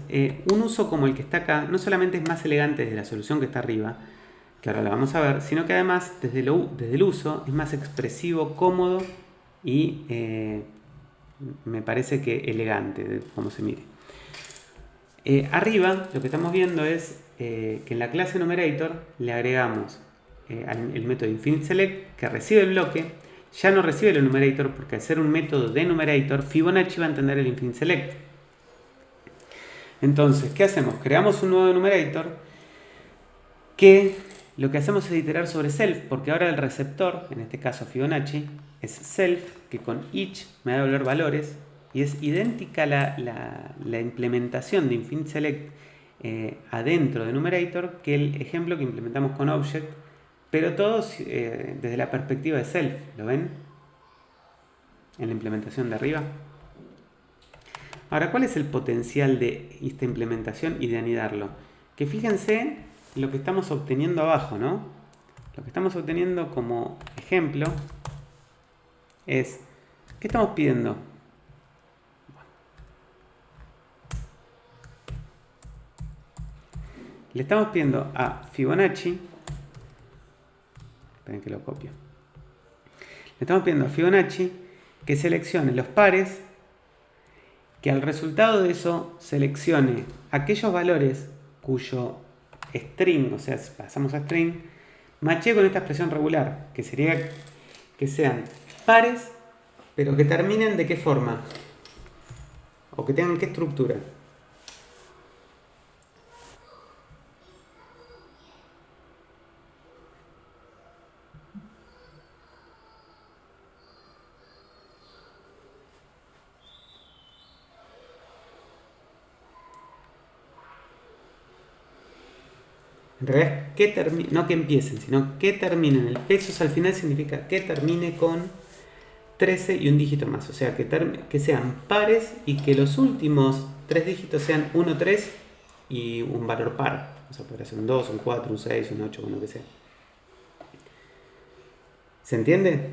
un uso como el que está acá no solamente es más elegante desde la solución que está arriba, que ahora la vamos a ver, sino que además desde el uso es más expresivo, cómodo y me parece que elegante de cómo se mire. Arriba lo que estamos viendo es que en la clase enumerator le agregamos el método infinite select que recibe el bloque. Ya no recibe el enumerator porque al ser un método de enumerator, Fibonacci va a entender el infinite select. Entonces, ¿qué hacemos? Creamos un nuevo enumerator que lo que hacemos es iterar sobre self, porque ahora el receptor, en este caso Fibonacci, es self, que con each me va a devolver valores, y es idéntica la implementación de infinite select adentro de numerator que el ejemplo que implementamos con object, pero todos desde la perspectiva de self, ¿lo ven? En la implementación de arriba. Ahora, ¿cuál es el potencial de esta implementación y de anidarlo? Que fíjense lo que estamos obteniendo abajo, ¿no? Lo que estamos obteniendo como ejemplo es, ¿qué estamos pidiendo? Le estamos pidiendo a Fibonacci, esperen que lo copio. Le estamos pidiendo a Fibonacci que seleccione los pares, que al resultado de eso seleccione aquellos valores cuyo string, o sea, pasamos a string, maché con esta expresión regular, que sería que sean pares, pero que terminen de qué forma, o que tengan qué estructura. En realidad, no que empiecen, sino que terminen. El pesos al final significa que termine con 13 y un dígito más. O sea, que sean pares y que los últimos 3 dígitos sean 1, 3 y un valor par. O sea, podría ser un 2, un 4, un 6, un 8, con lo que sea. ¿Se entiende?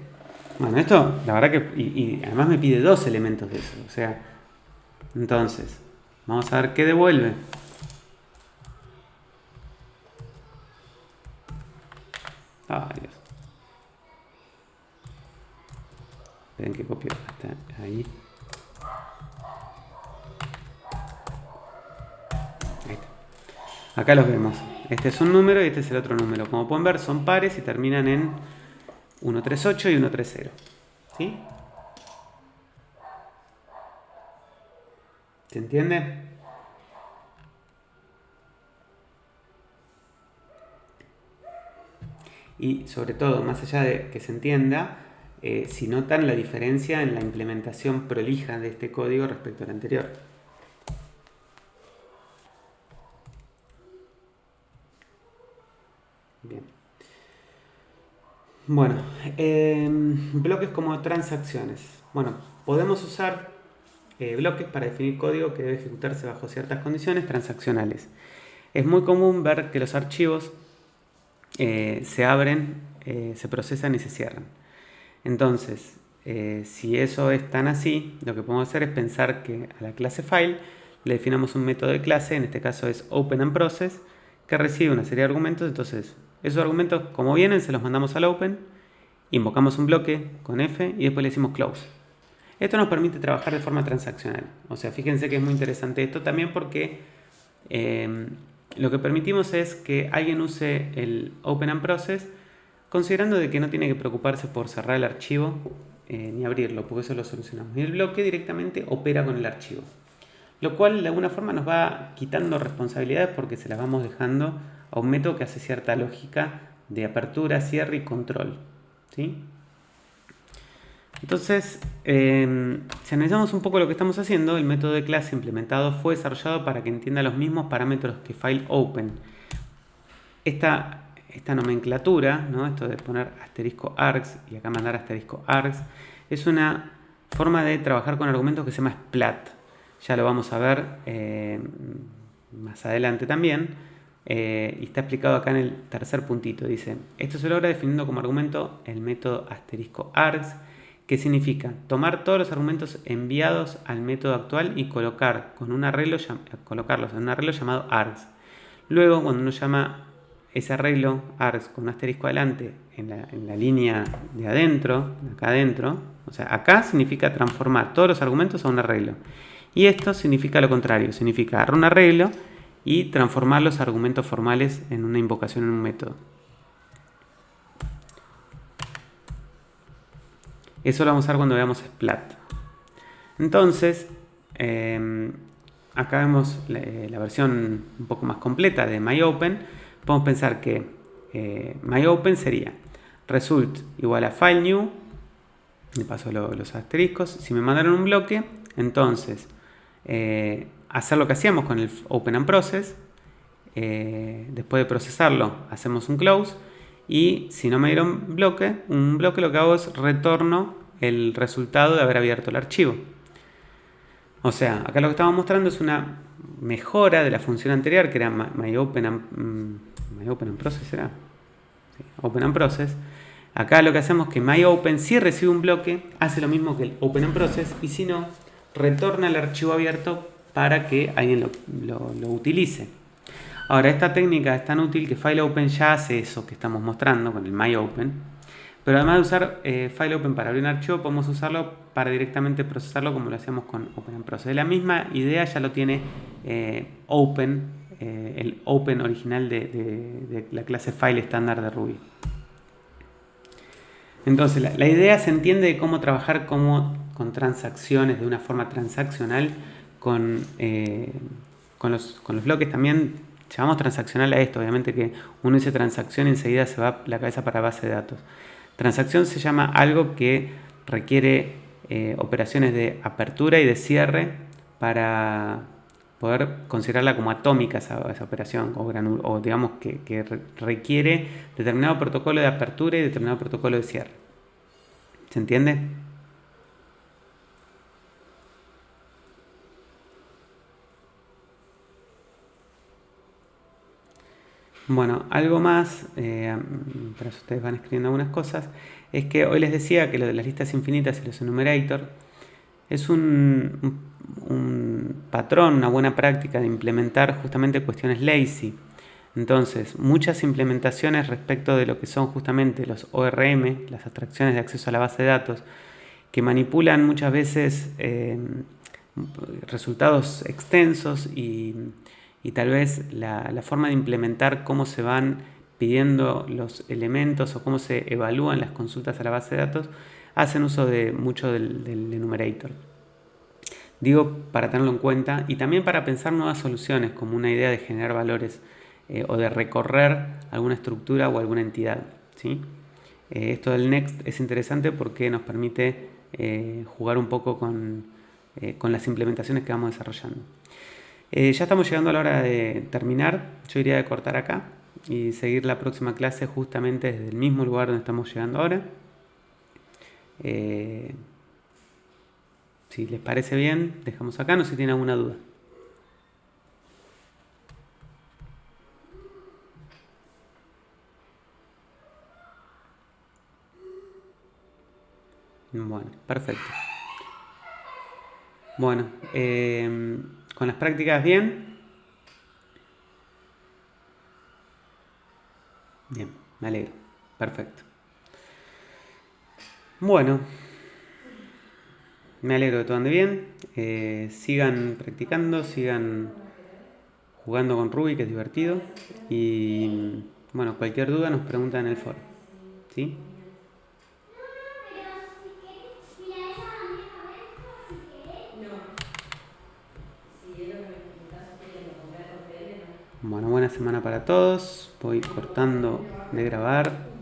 Bueno, esto, la verdad que... Y además me pide 2 elementos de eso. O sea, entonces, vamos a ver qué devuelve. Ay, Dios. Esperen que copio hasta ahí. Ahí está. Acá los vemos. Este es un número y este es el otro número. Como pueden ver, son pares y terminan en 138 y 130. ¿Sí? ¿Se entiende? Y sobre todo, más allá de que se entienda, si notan la diferencia en la implementación prolija de este código respecto al anterior. Bien. Bueno, bloques como transacciones. Bueno, podemos usar bloques para definir código que debe ejecutarse bajo ciertas condiciones transaccionales. Es muy común ver que los archivos se abren, se procesan y se cierran. Entonces, si eso es tan así, lo que podemos hacer es pensar que a la clase file le definamos un método de clase, en este caso es openAndProcess, que recibe una serie de argumentos. Entonces, esos argumentos, como vienen, se los mandamos al open, invocamos un bloque con F y después le decimos close. Esto nos permite trabajar de forma transaccional. O sea, fíjense que es muy interesante esto también porque lo que permitimos es que alguien use el openAndProcess considerando de que no tiene que preocuparse por cerrar el archivo ni abrirlo, porque eso lo solucionamos. Y el bloque directamente opera con el archivo. Lo cual de alguna forma nos va quitando responsabilidades porque se las vamos dejando a un método que hace cierta lógica de apertura, cierre y control. ¿Sí? Entonces, si analizamos un poco lo que estamos haciendo, el método de clase implementado fue desarrollado para que entienda los mismos parámetros que fileOpen. Esta nomenclatura, ¿no? Esto de poner asterisco args y acá mandar asterisco args, es una forma de trabajar con argumentos que se llama splat. Ya lo vamos a ver más adelante también. Y está explicado acá en el tercer puntito. Dice, esto se logra definiendo como argumento el método asterisco args, que significa tomar todos los argumentos enviados al método actual y colocarlos en un arreglo llamado args. Luego, cuando uno llama ese arreglo args con un asterisco adelante en la línea de adentro, acá adentro, o sea, acá significa transformar todos los argumentos a un arreglo. Y esto significa lo contrario, significa agarrar un arreglo y transformar los argumentos formales en una invocación en un método. Eso lo vamos a ver cuando veamos Splat. Entonces, acá vemos la versión un poco más completa de MyOpen. Podemos pensar que MyOpen sería result igual a fileNew, de paso los asteriscos. Si me mandaron un bloque, entonces hacer lo que hacíamos con el openAndProcess. Después de procesarlo, hacemos un close. Y si no me dieron un bloque, lo que hago es retorno el resultado de haber abierto el archivo. O sea, acá lo que estamos mostrando es una mejora de la función anterior, que era MyOpenAndProcess, ¿era? Sí, openAndProcess. Acá lo que hacemos es que MyOpen, si recibe un bloque, hace lo mismo que el openAndProcess, y si no, retorna el archivo abierto para que alguien lo utilice. Ahora, esta técnica es tan útil que fileOpen ya hace eso que estamos mostrando con el MyOpen. Pero además de usar fileOpen para abrir un archivo, podemos usarlo para directamente procesarlo como lo hacíamos con openAndProcess. La misma idea ya lo tiene Open, el Open original de la clase file estándar de Ruby. Entonces, la idea se entiende de cómo trabajar con transacciones de una forma transaccional con los bloques también. Llamamos transaccional a esto, obviamente que uno dice transacción y enseguida se va la cabeza para base de datos. Transacción se llama algo que requiere operaciones de apertura y de cierre para poder considerarla como atómica esa operación, o digamos que requiere determinado protocolo de apertura y determinado protocolo de cierre. ¿Se entiende? Bueno, algo más, para eso ustedes van escribiendo algunas cosas, es que hoy les decía que lo de las listas infinitas y los enumerators es un patrón, una buena práctica de implementar justamente cuestiones lazy. Entonces, muchas implementaciones respecto de lo que son justamente los ORM, las abstracciones de acceso a la base de datos, que manipulan muchas veces resultados extensos y tal vez la forma de implementar cómo se van pidiendo los elementos o cómo se evalúan las consultas a la base de datos, hacen uso de mucho del enumerator. Digo para tenerlo en cuenta y también para pensar nuevas soluciones, como una idea de generar valores o de recorrer alguna estructura o alguna entidad, ¿sí? Esto del Next es interesante porque nos permite jugar un poco con las implementaciones que vamos desarrollando. Ya estamos llegando a la hora de terminar. Yo iría a cortar acá y seguir la próxima clase justamente desde el mismo lugar donde estamos llegando ahora. Si les parece bien, dejamos acá, no sé si tienen alguna duda. Bueno, perfecto. Bueno, con las prácticas bien. Bien, me alegro. Perfecto. Bueno, me alegro que todo ande bien. Sigan practicando, sigan jugando con Ruby, que es divertido. Y bueno, cualquier duda nos preguntan en el foro. ¿Sí? Bueno, buena semana para todos. Voy cortando de grabar.